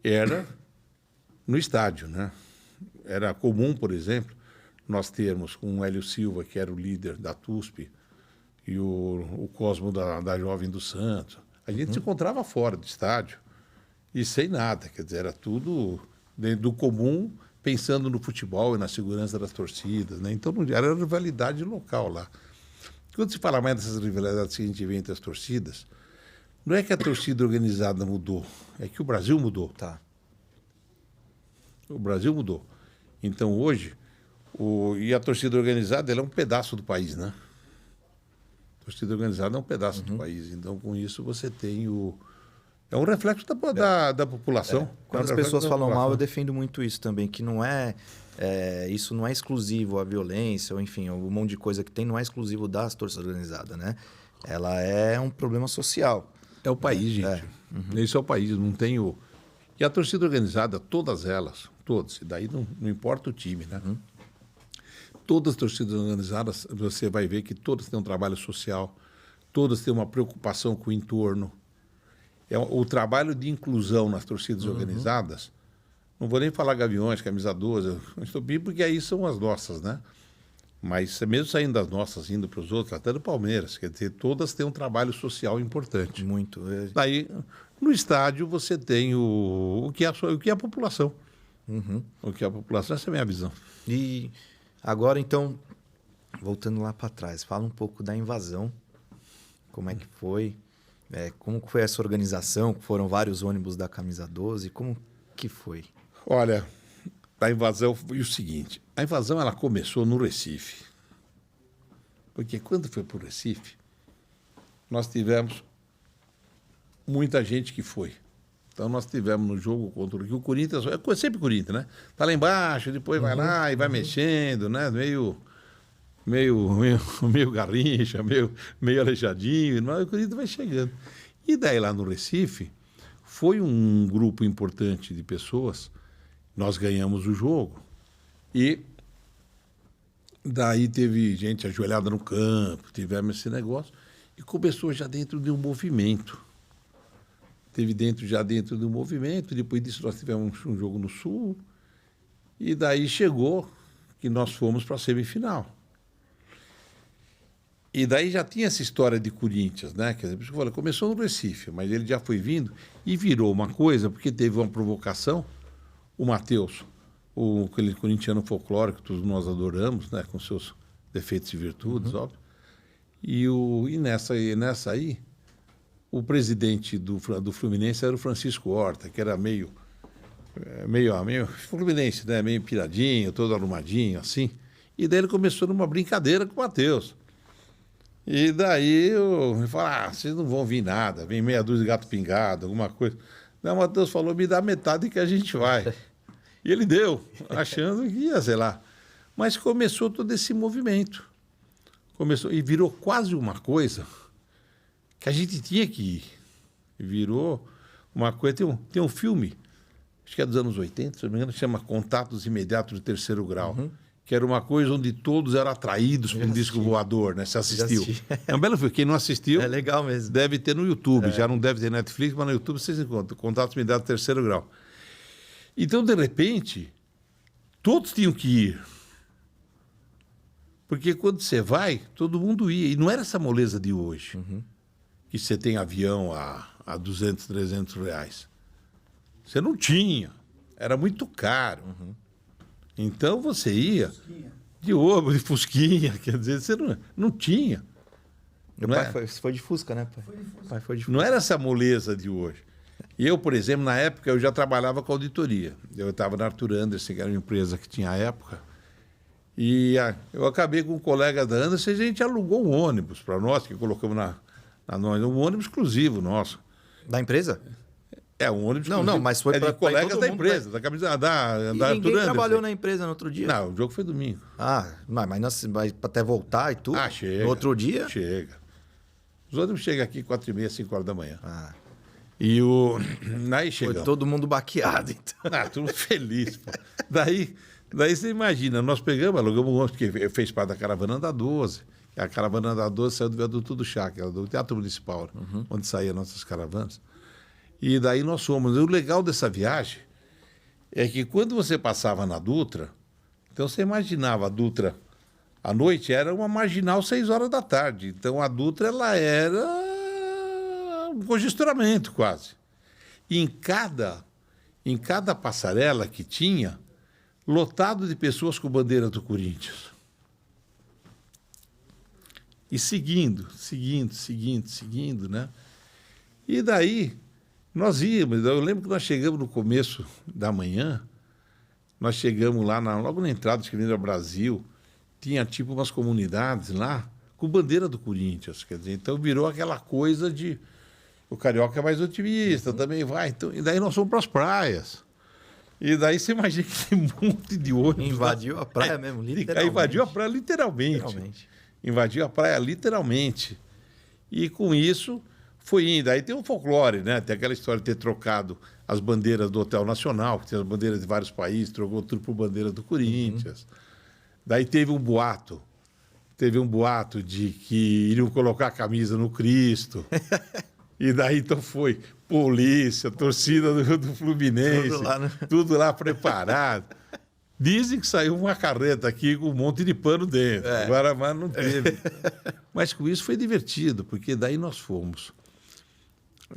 B: era no estádio, né? Era comum, por exemplo, nós termos com o Hélio Silva, que era o líder da TUSP, e o Cosmo da Jovem do Santos. A gente se encontrava fora do estádio e sem nada, quer dizer, era tudo dentro do comum, pensando no futebol e na segurança das torcidas, né? Então era rivalidade local lá. Quando se fala mais dessas rivalidades que a gente vê entre as torcidas, não é que a torcida organizada mudou, é que o Brasil mudou.
A: Tá.
B: O Brasil mudou. Então hoje, e a torcida organizada ela é um pedaço do país, né? A torcida organizada é um pedaço do país. Então, com isso, você tem é um reflexo da população.
A: Quando as pessoas falam mal, eu defendo muito isso também, que não isso não é exclusivo à violência, ou enfim, um monte de coisa que tem, não é exclusivo das torcidas organizadas, né? Ela é um problema social.
B: É o país, gente. Isso é o país, não tem E a torcida organizada, todas, e daí não importa o time, né? Todas as torcidas organizadas, você vai ver que todas têm um trabalho social, todas têm uma preocupação com o entorno. O trabalho de inclusão nas torcidas organizadas, não vou nem falar Gaviões, camisa 12, porque aí são as nossas, né? Mas mesmo saindo das nossas, indo para os outros, até do Palmeiras, quer dizer, todas têm um trabalho social importante.
A: Muito.
B: Daí, no estádio, você tem o que é a população. O que é a população, essa é a minha visão.
A: E agora, então, voltando lá para trás, fala um pouco da invasão, como é que foi, como foi essa organização, foram vários ônibus da camisa 12, como que foi?
B: Olha, a invasão foi o seguinte, a invasão ela começou no Recife, porque quando foi para o Recife, nós tivemos muita gente que foi. Então, nós tivemos no jogo contra o Corinthians, é sempre Corinthians, né? Tá lá embaixo, depois vai lá e vai mexendo, né? Meio garrincha, meio aleijadinho, mas o Corinthians vai chegando. E daí lá no Recife, foi um grupo importante de pessoas, nós ganhamos o jogo, e daí teve gente ajoelhada no campo, tivemos esse negócio, e começou já dentro de um movimento. Já dentro do movimento, depois disso nós tivemos um jogo no Sul, e daí chegou que nós fomos para a semifinal. E daí já tinha essa história de Corinthians, né? Quer dizer, por isso que eu falei, começou no Recife, mas ele já foi vindo e virou uma coisa, porque teve uma provocação, o Matheus aquele corintiano folclórico que todos nós adoramos, né? Com seus defeitos e virtudes, óbvio. E nessa aí, o presidente do Fluminense era o Francisco Horta, que era meio Fluminense, né? Meio piradinho, todo arrumadinho, assim. E daí ele começou numa brincadeira com o Matheus. E daí eu falei, vocês não vão vir nada, vem meia dúzia de gato pingado, alguma coisa. Daí o Matheus falou, me dá metade que a gente vai. E ele deu, achando que ia, sei lá. Mas começou todo esse movimento. Começou, e virou quase uma coisa que a gente tinha que ir. E virou uma coisa... Tem um filme, acho que é dos anos 80, se não me engano, chama Contatos Imediatos de Terceiro Grau. Que era uma coisa onde todos eram atraídos por um disco voador, né? Você assistiu. É um belo filme. Quem não assistiu...
A: É legal mesmo.
B: Deve ter no YouTube. Já não deve ter Netflix, mas no YouTube vocês encontram. Contatos Imediatos de Terceiro Grau. Então, de repente, todos tinham que ir. Porque quando você vai, todo mundo ia. E não era essa moleza de hoje. Que você tem avião a 200, 300 reais. Você não tinha. Era muito caro. Então você ia de ônibus, de fusquinha, quer dizer, você não tinha.
A: Meu pai foi de Fusca, né, pai? Pai foi de Fusca.
B: Não era essa moleza de hoje. E eu, por exemplo, na época, eu já trabalhava com auditoria. Eu estava na Arthur Anderson, que era uma empresa que tinha à época. E eu acabei com um colega da Anderson e a gente alugou um ônibus para nós, que colocamos um ônibus exclusivo nosso.
A: Da empresa?
B: É, um ônibus exclusivo.
A: Não, mas foi
B: de colegas da empresa,
A: pra...
B: da camisa da
A: E
B: Arthur
A: ninguém
B: Anderson.
A: trabalhou na empresa no outro dia?
B: Não, o jogo foi domingo.
A: Mas até voltar e tudo?
B: Chega.
A: No outro dia?
B: Chega. Os ônibus chegam aqui 4h30, 5 horas da manhã.
A: E
B: aí chegamos.
A: Foi todo mundo baqueado, então.
B: Tudo feliz, pô. Daí você imagina, nós alugamos um ônibus que fez parte da Caravana da 12. A Caravana da 12 saiu do viaduto do Chá, que era do Teatro Municipal, onde saíam nossas caravanas. E daí nós fomos. E o legal dessa viagem é que quando você passava na Dutra, então você imaginava a Dutra à noite, era uma marginal 6 horas da tarde. Então a Dutra ela era um congestionamento quase. E em cada passarela que tinha, lotado de pessoas com bandeira do Corinthians. E seguindo, né? E daí nós íamos. Eu lembro que nós chegamos no começo da manhã, nós chegamos lá, logo na entrada do Avenida Brasil, tinha tipo umas comunidades lá com bandeira do Corinthians. Quer dizer, então virou aquela coisa de... O carioca é mais otimista, também vai. Então, e daí nós fomos para as praias. E daí você imagina que tem um monte de ônibus.
A: Invadiu a praia mesmo, literalmente.
B: Invadiu a praia literalmente. Invadiu a praia literalmente. E com isso foi indo. Aí tem um folclore, né? Tem aquela história de ter trocado as bandeiras do Hotel Nacional, que tem as bandeiras de vários países, trocou tudo por bandeira do Corinthians. Daí teve um boato de que iriam colocar a camisa no Cristo. E daí então foi polícia, torcida do Fluminense, tudo lá preparado. Dizem que saiu uma carreta aqui com um monte de pano dentro. Agora, mas não teve. Mas com isso foi divertido, porque daí nós fomos.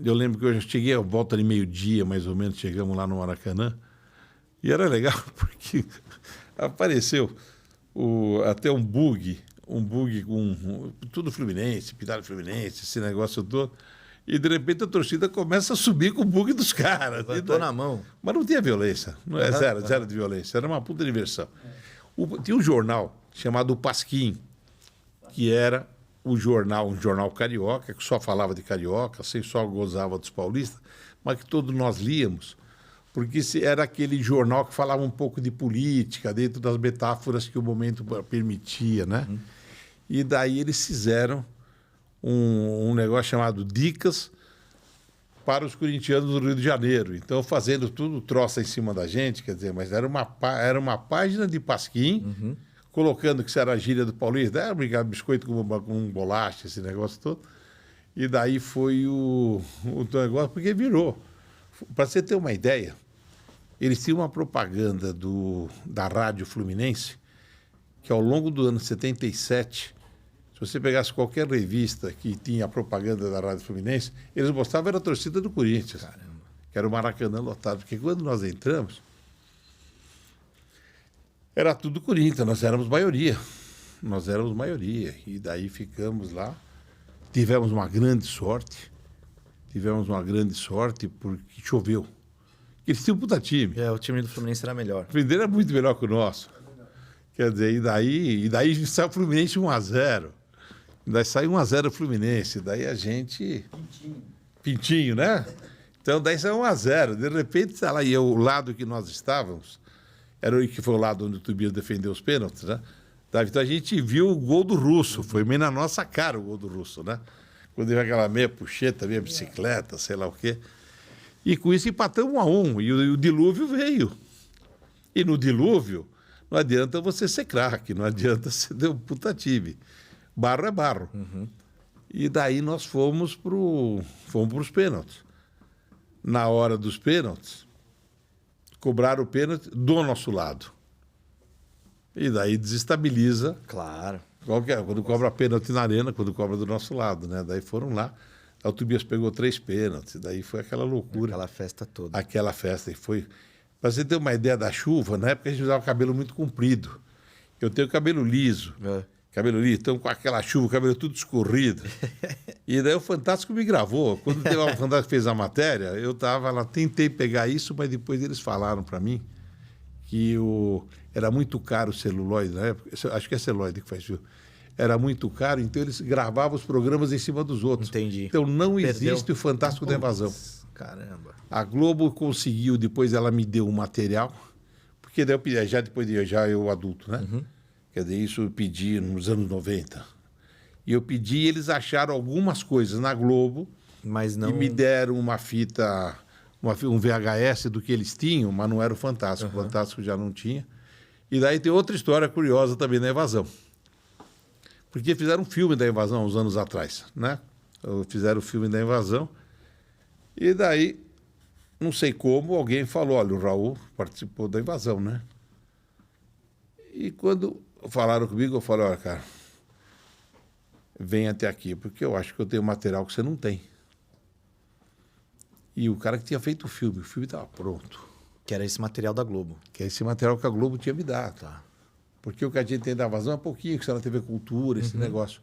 B: Eu lembro que eu cheguei a volta de meio-dia, mais ou menos, chegamos lá no Maracanã. E era legal, porque apareceu até um bug com tudo Fluminense, pintado Fluminense, esse negócio todo. E, de repente, a torcida começa a subir com o bug dos caras.
A: Levantou na mão.
B: Mas não tinha violência. Não é zero de violência. Era uma puta diversão. Tinha um jornal chamado Pasquim, que era um jornal carioca, que só falava de carioca, só gozava dos paulistas, mas que todos nós líamos, porque era aquele jornal que falava um pouco de política, dentro das metáforas que o momento permitia, né? E daí eles fizeram um negócio chamado Dicas para os corintianos do Rio de Janeiro. Então, fazendo tudo troça em cima da gente, quer dizer, mas era uma página de Pasquim, colocando que isso era a gíria do paulista, brigar biscoito com bolacha, esse negócio todo. E daí foi o negócio, porque virou. Para você ter uma ideia, eles tinham uma propaganda da Rádio Fluminense, que ao longo do ano 77... Se você pegasse qualquer revista que tinha a propaganda da Rádio Fluminense, eles mostravam era a torcida do Corinthians. Caramba. Que era o Maracanã lotado. Porque quando nós entramos, Era tudo Corinthians, nós éramos maioria. Nós éramos maioria. E daí ficamos lá. Tivemos uma grande sorte. Porque choveu. Eles tinham um puta time.
A: O time do Fluminense era melhor.
B: O Fluminense era muito melhor que o nosso. Quer dizer, e daí saiu o Fluminense 1-0. Daí saiu 1-0 o Fluminense. Daí a gente... Pintinho, né? Então daí saiu 1-0. De repente, sei lá, e o lado que nós estávamos, era o que foi o lado onde o Tobias defendeu os pênaltis, né? Então a gente viu o gol do Russo. Foi meio na nossa cara o gol do Russo, né? Quando teve aquela meia puxeta, meia bicicleta, sei lá o quê. E com isso empatamos 1-1. E o dilúvio veio. E no dilúvio, não adianta você ser craque, não adianta você ter um puta time. Barro é barro. E daí nós fomos para os pênaltis. Na hora dos pênaltis, cobraram o pênalti do nosso lado. E daí desestabiliza.
A: Claro.
B: Quando cobra pênalti na arena, quando cobra do nosso lado, né? Daí foram lá. O Tobias pegou 3 pênaltis. Daí foi aquela loucura.
A: Aquela festa toda.
B: Aquela festa. E foi... Para você ter uma ideia da chuva, na época a gente usava cabelo muito comprido. Eu tenho cabelo liso. Cabelo liso. Então, com aquela chuva, o cabelo tudo escorrido. E daí o Fantástico me gravou. Quando o Fantástico fez a matéria, eu estava lá, tentei pegar isso, mas depois eles falaram para mim que era muito caro o celulóide na época. Acho que é celulóide que faz filme. Era muito caro, então eles gravavam os programas em cima dos outros.
A: Entendi.
B: Então não
A: Perdeu.
B: Existe o Fantástico da Invasão.
A: Caramba.
B: A Globo conseguiu, depois ela me deu um material, porque daí eu pedi, já eu adulto, né? Quer dizer, isso eu pedi nos anos 90. E eu pedi e eles acharam algumas coisas na Globo,
A: mas não...
B: e me deram uma fita, um VHS do que eles tinham, mas não era o Fantástico. O Fantástico já não tinha. E daí tem outra história curiosa também na Invasão. Porque fizeram um filme da Invasão uns anos atrás, né? Fizeram o filme da Invasão. E daí, não sei como, alguém falou, olha, o Raul participou da Invasão, né? E quando falaram comigo, eu falei, olha, cara, vem até aqui, porque eu acho que eu tenho material que você não tem. E o cara que tinha feito o filme estava pronto.
A: Que era esse material da Globo.
B: Que é esse material que a Globo tinha me dado.
A: Tá.
B: Porque o que a gente tem da Invasão é pouquinho, que está na TV Cultura, esse negócio.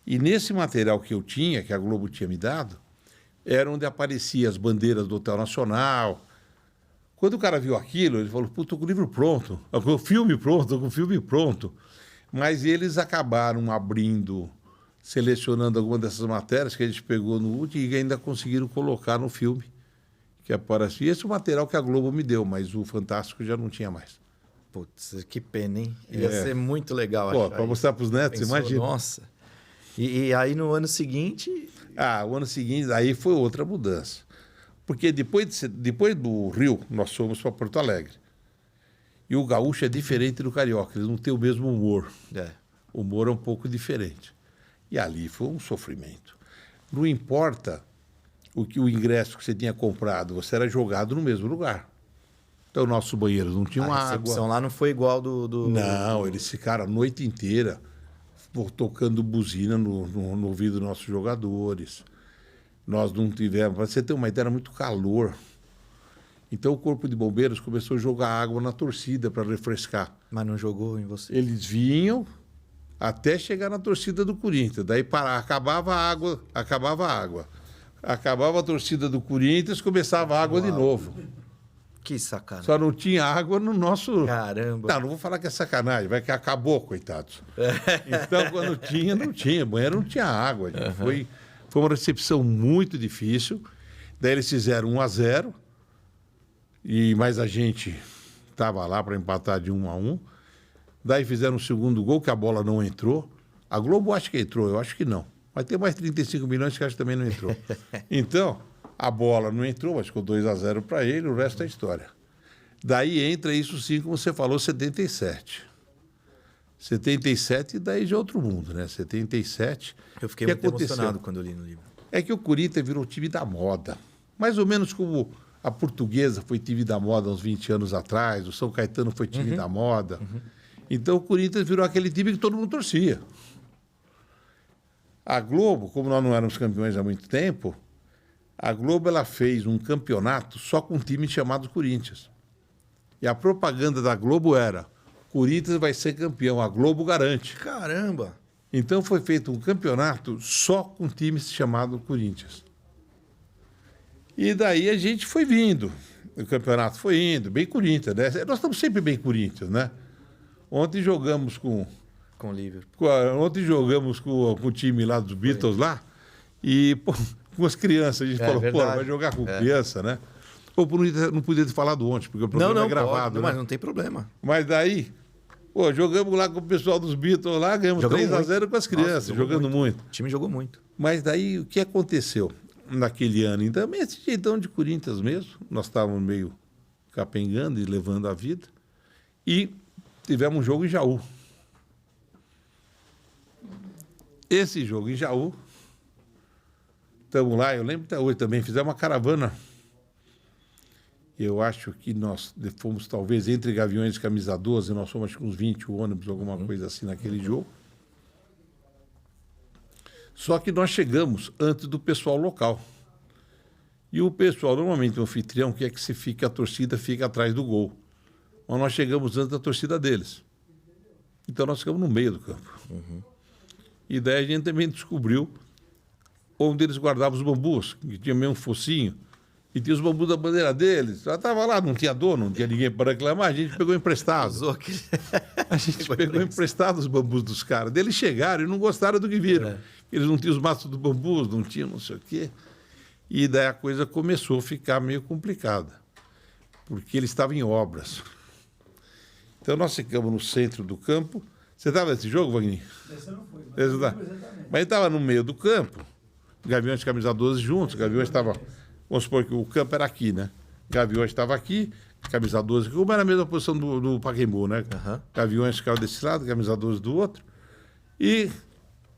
B: E nesse material que eu tinha, que a Globo tinha me dado, era onde apareciam as bandeiras do Hotel Nacional. Quando o cara viu aquilo, ele falou, pô, estou com o livro pronto, estou com o filme pronto, estou com o filme pronto. Mas eles acabaram abrindo, selecionando algumas dessas matérias que a gente pegou no último e ainda conseguiram colocar no filme. Que aparecia. Esse é o material que a Globo me deu, mas o Fantástico já não tinha mais.
A: Putz, que pena, hein? Ia ser muito legal,
B: pô,
A: achar
B: para mostrar para os netos,
A: Pensou,
B: imagina.
A: Nossa. E aí no ano seguinte...
B: O ano seguinte, aí foi outra mudança. Porque depois do Rio, nós fomos para Porto Alegre. E o gaúcho é diferente do carioca, eles não têm o mesmo humor. O humor é um pouco diferente. E ali foi um sofrimento. Não importa o ingresso que você tinha comprado, você era jogado no mesmo lugar. Então, nossos banheiros não tinham água.
A: A recepção lá não foi igual do...
B: Não, eles ficaram a noite inteira tocando buzina no ouvido dos nossos jogadores. Nós não tivemos... Para você ter uma ideia, era muito calor. Então, o Corpo de Bombeiros começou a jogar água na torcida para refrescar.
A: Mas não jogou em você?
B: Eles vinham até chegar na torcida do Corinthians. Daí acabava a água. Acabava a torcida do Corinthians, começava a água de novo.
A: Que sacanagem.
B: Só não tinha água no nosso...
A: Caramba.
B: Não vou falar que é sacanagem, vai que acabou, coitados. Então, quando tinha, não tinha. Banheiro não tinha água. Foi uma recepção muito difícil. Daí eles fizeram 1-0, mas a gente estava lá para empatar de 1-1. Daí fizeram o segundo gol, que a bola não entrou. A Globo acho que entrou, eu acho que não. Mas tem mais 35 milhões que acho que também não entrou. Então... A bola não entrou, mas ficou 2-0 para ele, o resto é história. Daí entra isso sim, como você falou, 77. 77 e daí já é outro mundo, né? 77.
A: Eu fiquei muito emocionado quando eu li no livro.
B: É que o Corinthians virou time da moda. Mais ou menos como a Portuguesa foi time da moda uns 20 anos atrás, o São Caetano foi time da moda. Então o Corinthians virou aquele time que todo mundo torcia. A Globo, como nós não éramos campeões há muito tempo... A Globo ela fez um campeonato só com um time chamado Corinthians. E a propaganda da Globo era Corinthians vai ser campeão, a Globo garante.
A: Caramba!
B: Então foi feito um campeonato só com times chamado Corinthians. E daí a gente foi vindo. O campeonato foi indo, bem Corinthians, né? Nós estamos sempre bem Corinthians, né? Ontem jogamos com
A: Com o Liverpool.
B: Ontem jogamos com o time lá dos Beatles lá, e pô, com as crianças. A gente falou,
A: verdade.
B: pô, vai jogar com criança, né? Pô, não podia ter falado ontem, porque o programa é gravado.
A: Pode,
B: né?
A: mas não tem problema.
B: Mas daí, pô, jogamos lá com o pessoal dos Beatles lá, ganhamos
A: Jogamos
B: 3-0 com as crianças,
A: Nossa,
B: jogando muito.
A: O time jogou muito.
B: Mas daí, o que aconteceu naquele ano? Então, esse jeitão de Corinthians mesmo, nós estávamos meio capengando e levando a vida, e tivemos um jogo em Jaú. Esse jogo em Jaú, estamos lá, eu lembro até hoje também, fizemos uma caravana. Eu acho que nós fomos, talvez, entre Gaviões e Camisa 12, nós fomos acho que uns 20 ônibus, alguma coisa assim, naquele jogo. Só que nós chegamos antes do pessoal local. E o pessoal, normalmente o anfitrião, quer que se fique, a torcida fica atrás do gol. Mas nós chegamos antes da torcida deles. Então nós ficamos no meio do campo. E daí a gente também descobriu onde eles guardavam os bambus, que tinha meio um focinho, e tinha os bambus da bandeira deles. Já estava lá, não tinha dono, não tinha ninguém para reclamar, a gente pegou emprestado. A gente pegou emprestado os bambus dos caras. Eles chegaram e não gostaram do que viram. Eles não tinham os maços do bambus, não tinham não sei o quê. E daí a coisa começou a ficar meio complicada, porque eles estavam em obras. Então nós ficamos no centro do campo. Você estava nesse jogo, Wagner?
C: Esse não foi.
B: Mas estava no meio do campo, Gaviões e Camisa 12 juntos. Gaviões estava, vamos supor que o campo era aqui, né? Gaviões estava aqui, Camisa 12, como era a mesma posição do Pacaembu, né? Gaviões ficava desse lado, Camisa 12 do outro. E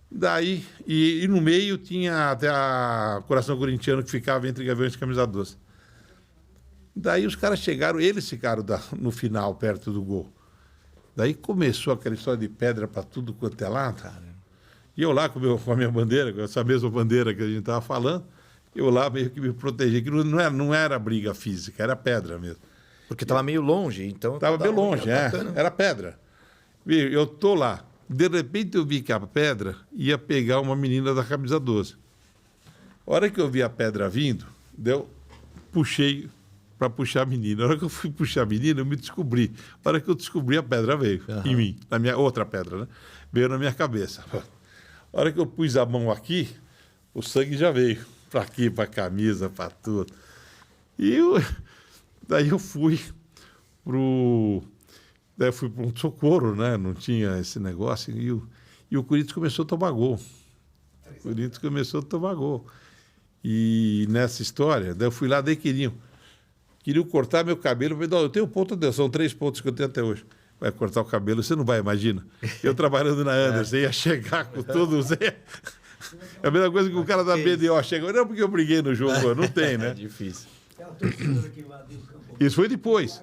B: daí, e no meio tinha até a Coração Corintiano, que ficava entre Gaviões e Camisa 12. Daí os caras chegaram, eles ficaram no final, perto do gol. Daí começou aquela história de pedra para tudo quanto é lado. E eu lá com a minha bandeira, com essa mesma bandeira que a gente estava falando, eu lá meio que me protegi, que não era briga física, era pedra mesmo.
A: Porque estava meio longe, então...
B: Estava bem longe, era pedra. Eu estou lá, de repente eu vi que a pedra ia pegar uma menina da camisa 12. A hora que eu vi a pedra vindo, puxei para puxar a menina. A hora que eu fui puxar a menina, eu me descobri. A hora que eu descobri, a pedra veio em mim, na minha outra pedra, né? Veio na minha cabeça. A hora que eu pus a mão aqui, o sangue já veio para aqui, para a camisa, para tudo. E daí eu fui para um socorro, né? Não tinha esse negócio. E o Corinthians começou a tomar gol. O Corinthians começou a tomar gol. E nessa história, daí eu fui lá, daí queriam cortar meu cabelo. Eu falei, eu tenho ponto, são 3 pontos que eu tenho até hoje. Vai cortar o cabelo, você não vai, imagina. Eu trabalhando na Anderson, ia chegar com todos. É a mesma coisa que o cara da BDO chega. Não, porque eu briguei no jogo, não tem, né?
A: É difícil.
C: É a torcedora que invadiu o campo.
B: Isso foi depois.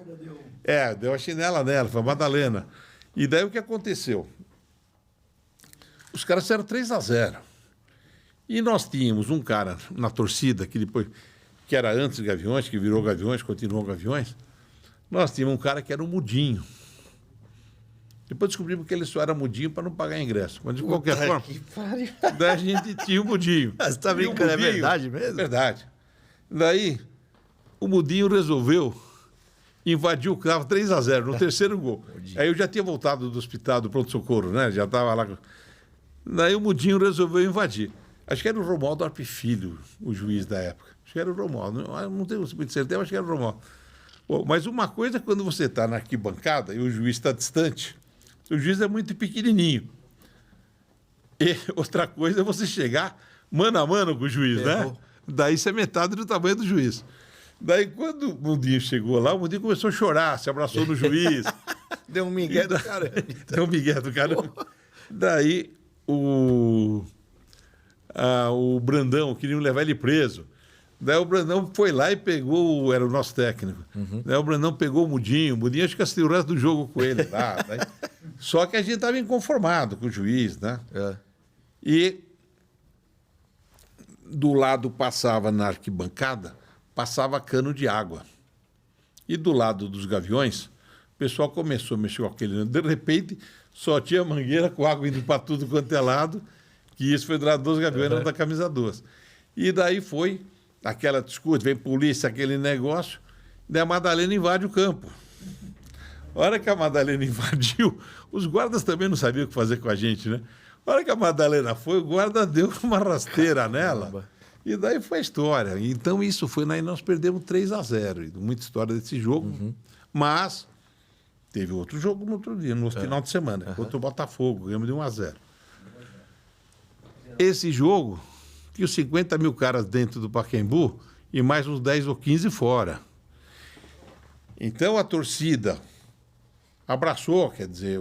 B: Deu a chinela nela, foi a Madalena. E daí o que aconteceu? Os caras fizeram 3-0. E nós tínhamos um cara na torcida, que era antes Gaviões, que virou Gaviões, continuou Gaviões. Nós tínhamos um cara que era um mudinho. Depois descobrimos que ele só era mudinho para não pagar ingresso. Mas, de qualquer forma, daí a gente tinha o mudinho.
A: Você está brincando, é verdade mesmo?
B: É verdade. Daí, o mudinho resolveu invadir o carro 3-0, no terceiro gol. Aí eu já tinha voltado do hospital, do pronto-socorro, né? Já estava lá. Daí o mudinho resolveu invadir. Acho que era o Romualdo Arpe Filho, o juiz da época. Acho que era o Romualdo. Não tenho muita certeza, acho que era o Romualdo. Mas uma coisa é quando você está na arquibancada e o juiz está distante. O juiz é muito pequenininho. E outra coisa é você chegar mano a mano com o juiz, né? Daí você é metade do tamanho do juiz. Daí, quando o Mundinho chegou lá, o Mundinho começou a chorar, se abraçou no juiz.
A: Deu um migué do caramba.
B: Deu um migué do caramba. Daí, o Brandão, queriam levar ele preso. Daí o Brandão foi lá e pegou, era o nosso técnico. Daí o Brandão pegou o Mundinho acho que assistiu o resto do jogo com ele lá. Só que a gente estava inconformado com o juiz, né? E do lado passava na arquibancada, passava cano de água. E do lado dos Gaviões, pessoal começou a mexer com aquele. De repente, só tinha mangueira com água indo para tudo quanto é lado, que isso foi do lado dos Gaviões, da camisa 2. E daí foi aquela discussão, vem polícia, aquele negócio, daí a Madalena invade o campo. A hora que a Madalena invadiu, os guardas também não sabiam o que fazer com a gente, né? A hora que a Madalena foi, o guarda deu uma rasteira nela. E daí foi a história. Então, isso foi. Aí nós perdemos 3-0. Muita história desse jogo. Mas teve outro jogo no outro dia, no final de semana, contra o Botafogo. Ganhamos de 1-0. Esse jogo, tinha 50 mil caras dentro do Pacaembu e mais uns 10 ou 15 fora. Então, a torcida abraçou, quer dizer,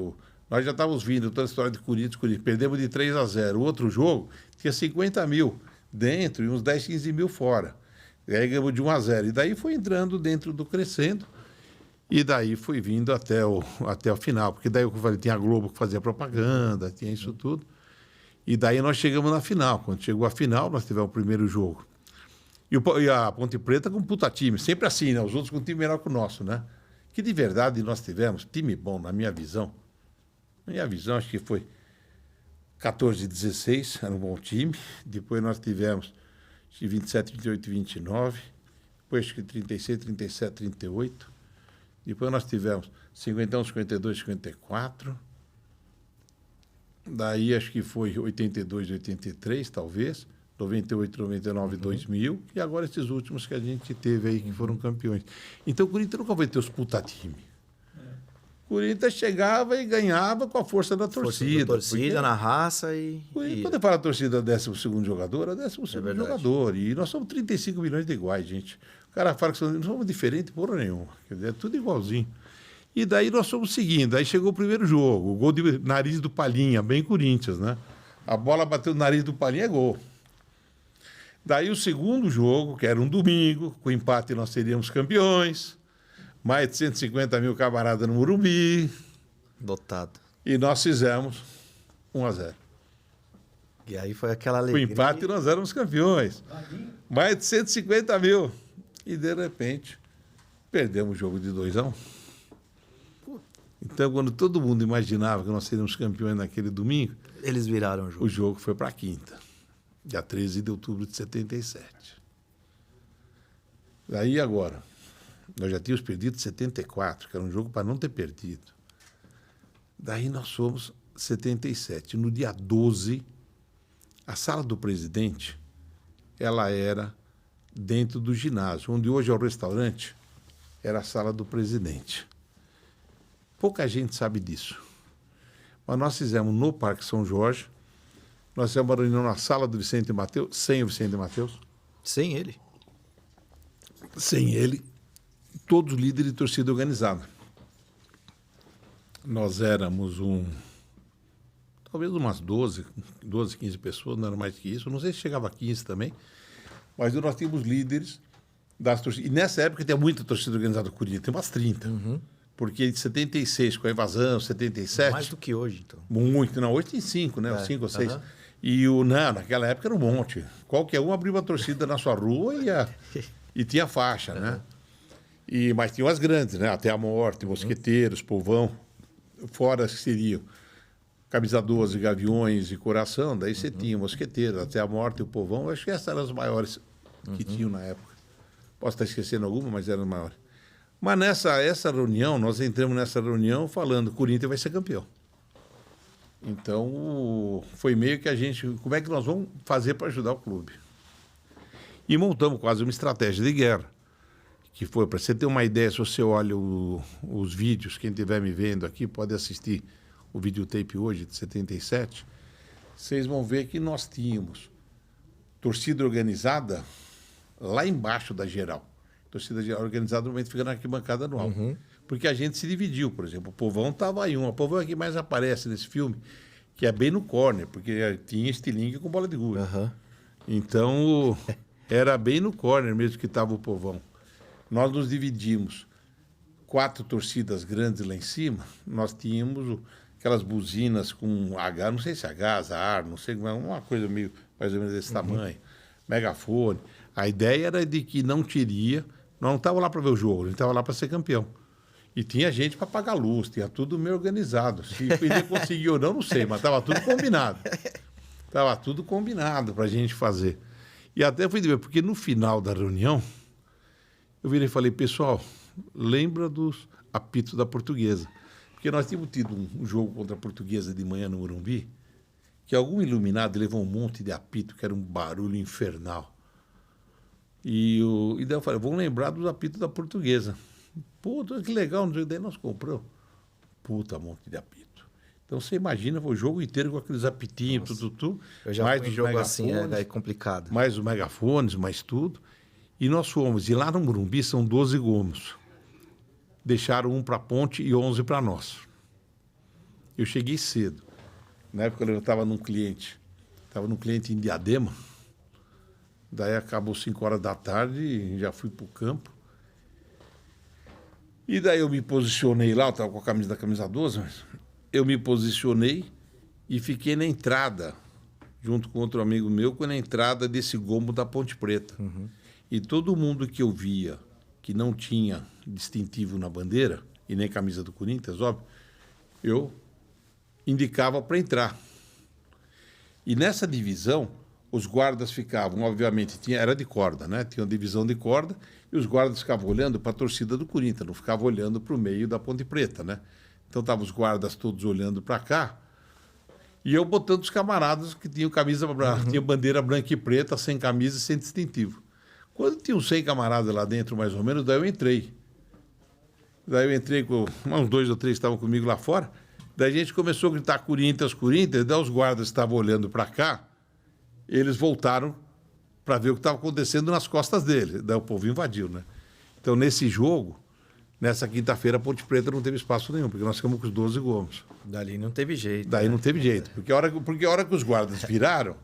B: nós já estávamos vindo, toda a história de Corinthians, perdemos de 3-0. O outro jogo tinha 50 mil dentro e uns 10, 15 mil fora. E aí ganhamos de 1-0. E daí foi entrando dentro do crescendo e daí foi vindo até o final. Porque daí eu falei, tinha a Globo que fazia propaganda, tinha isso tudo. E daí nós chegamos na final. Quando chegou a final, nós tivemos o primeiro jogo. E a Ponte Preta com um puta time. Sempre assim, né? Os outros com um time melhor que o nosso, né? Que de verdade nós tivemos time bom, na minha visão. Na minha visão, acho que foi 14-16, era um bom time. Depois nós tivemos 27, 28, 29. Depois acho que 36, 37, 38. Depois nós tivemos 51, 52, 54. Daí acho que foi 82, 83, talvez. 98, 99, 2000. E agora esses últimos que a gente teve aí, que foram campeões. Então o Corinthians nunca vai ter os puta time. O Corinthians chegava e ganhava com a força da torcida.
A: Torcida, na raça e...
B: Quando eu falo a torcida 12º jogador, é 12º jogador. E nós somos 35 milhões de iguais, gente. O cara fala que não somos diferentes, porra nenhuma. Quer dizer, é tudo igualzinho. E daí nós fomos seguindo. Aí chegou o primeiro jogo, o gol de nariz do Palhinha, bem Corinthians, né? A bola bateu no nariz do Palhinha, é gol. Daí o segundo jogo, que era um domingo, com empate nós seríamos campeões. Mais de 150 mil camaradas no Morumbi.
A: Lotado.
B: E nós fizemos 1-0.
A: E aí foi aquela alegria.
B: Com empate nós éramos campeões. Mais de 150 mil. E de repente, perdemos o jogo de 2-1. Então, quando todo mundo imaginava que nós seríamos campeões naquele domingo,
A: eles viraram o jogo.
B: O jogo foi para quinta, dia 13 de outubro de 77. Daí agora, nós já tínhamos perdido 74, que era um jogo para não ter perdido. Daí nós fomos 77. No dia 12, a sala do presidente, ela era dentro do ginásio, onde hoje é o restaurante, era a sala do presidente. Pouca gente sabe disso. Mas nós fizemos no Parque São Jorge, nós fizemos uma reunião na sala do Vicente Mateus, sem o Vicente Mateus.
A: Sem ele?
B: Sem ele, todos líderes de torcida organizada. Nós éramos talvez umas 12, 15 pessoas, não era mais que isso, não sei se chegava a 15 também, mas nós tínhamos líderes das torcidas. E nessa época tinha muita torcida organizada do Corinthians, tem umas 30. Porque de 76, com a invasão, 77...
A: Mais do que hoje, então.
B: Muito. Não, hoje tem 5, né? 5 ou 6. E naquela época era um monte. Qualquer um abria uma torcida na sua rua e tinha faixa, né? Mas tinham as grandes, né? Até a Morte, Mosqueteiros, Povão. Fora que seriam Camisa 12, Gaviões e Coração. Daí você tinha Mosqueteiros, Até a Morte e o Povão. Acho que essas eram as maiores que tinham na época. Posso estar esquecendo alguma, mas eram as maiores. Mas essa reunião, nós entramos nessa reunião falando que o Corinthians vai ser campeão. Então, foi meio que a gente... Como é que nós vamos fazer para ajudar o clube? E montamos quase uma estratégia de guerra. Que foi, para você ter uma ideia, se você olha os vídeos, quem estiver me vendo aqui pode assistir o videotape hoje, de 77, vocês vão ver que nós tínhamos torcida organizada lá embaixo da geral. Torcida organizada normalmente fica na arquibancada no alto. Porque a gente se dividiu, por exemplo. O Povão estava aí. O Povão é que mais aparece nesse filme, que é bem no corner, porque tinha estilingue com bola de gude. Então, era bem no corner mesmo que estava o Povão. Nós nos dividimos 4 torcidas grandes lá em cima. Nós tínhamos aquelas buzinas com H, não sei se H, azar, não sei, uma coisa meio mais ou menos desse tamanho. Megafone. A ideia era de que não teria... Nós não estávamos lá para ver o jogo, a gente estava lá para ser campeão. E tinha gente para pagar luz, tinha tudo meio organizado. Se ele conseguiu ou não, não sei, mas estava tudo combinado. Estava tudo combinado para a gente fazer. E até fui ver, porque no final da reunião, eu virei e falei, pessoal, lembra dos apitos da Portuguesa. Porque nós tínhamos tido um jogo contra a Portuguesa de manhã no Morumbi, que algum iluminado levou um monte de apito, que era um barulho infernal. E daí eu falei, vamos lembrar dos apitos da Portuguesa. Puta, que legal, daí nós compramos. Puta, monte de apito. Então você imagina o jogo inteiro com aqueles apitinhos, tudo.
A: Eu já
B: mais
A: fui em
B: os
A: jogo assim,
B: megafones,
A: é complicado.
B: mais os megafones, mais tudo. E nós fomos. E lá no Morumbi são 12 gomos. Deixaram um para a ponte e 11 para nós. Eu cheguei cedo. Na época eu estava num cliente. Estava num cliente em Diadema. Daí acabou 5 horas da tarde e já fui para o campo. E daí eu me posicionei lá, eu estava com a camisa 12, mas eu me posicionei e fiquei na entrada, junto com outro amigo meu, na entrada desse gomo da Ponte Preta.
A: Uhum.
B: E todo mundo que eu via que não tinha distintivo na bandeira, e nem camisa do Corinthians, óbvio, eu indicava para entrar. E nessa divisão, os guardas ficavam, obviamente, era de corda, né? Tinha uma divisão de corda, e os guardas ficavam olhando para a torcida do Corinthians, não ficavam olhando para o meio da Ponte Preta, né? Então estavam os guardas todos olhando para cá, e eu botando os camaradas que tinham tinha bandeira branca e preta, sem camisa e sem distintivo. Quando tinha uns 100 camaradas lá dentro, mais ou menos, daí eu entrei. Daí eu entrei com uns 2 ou 3 estavam comigo lá fora, daí a gente começou a gritar Corinthians, Corinthians, daí os guardas estavam olhando para cá, eles voltaram para ver o que estava acontecendo nas costas dele. Daí o povo invadiu, né? Então, nesse jogo, nessa quinta-feira, a Ponte Preta não teve espaço nenhum, porque nós ficamos com os 12 gomos.
A: Dali não teve jeito.
B: Daí
A: né?
B: não teve jeito, porque a hora que os guardas viraram,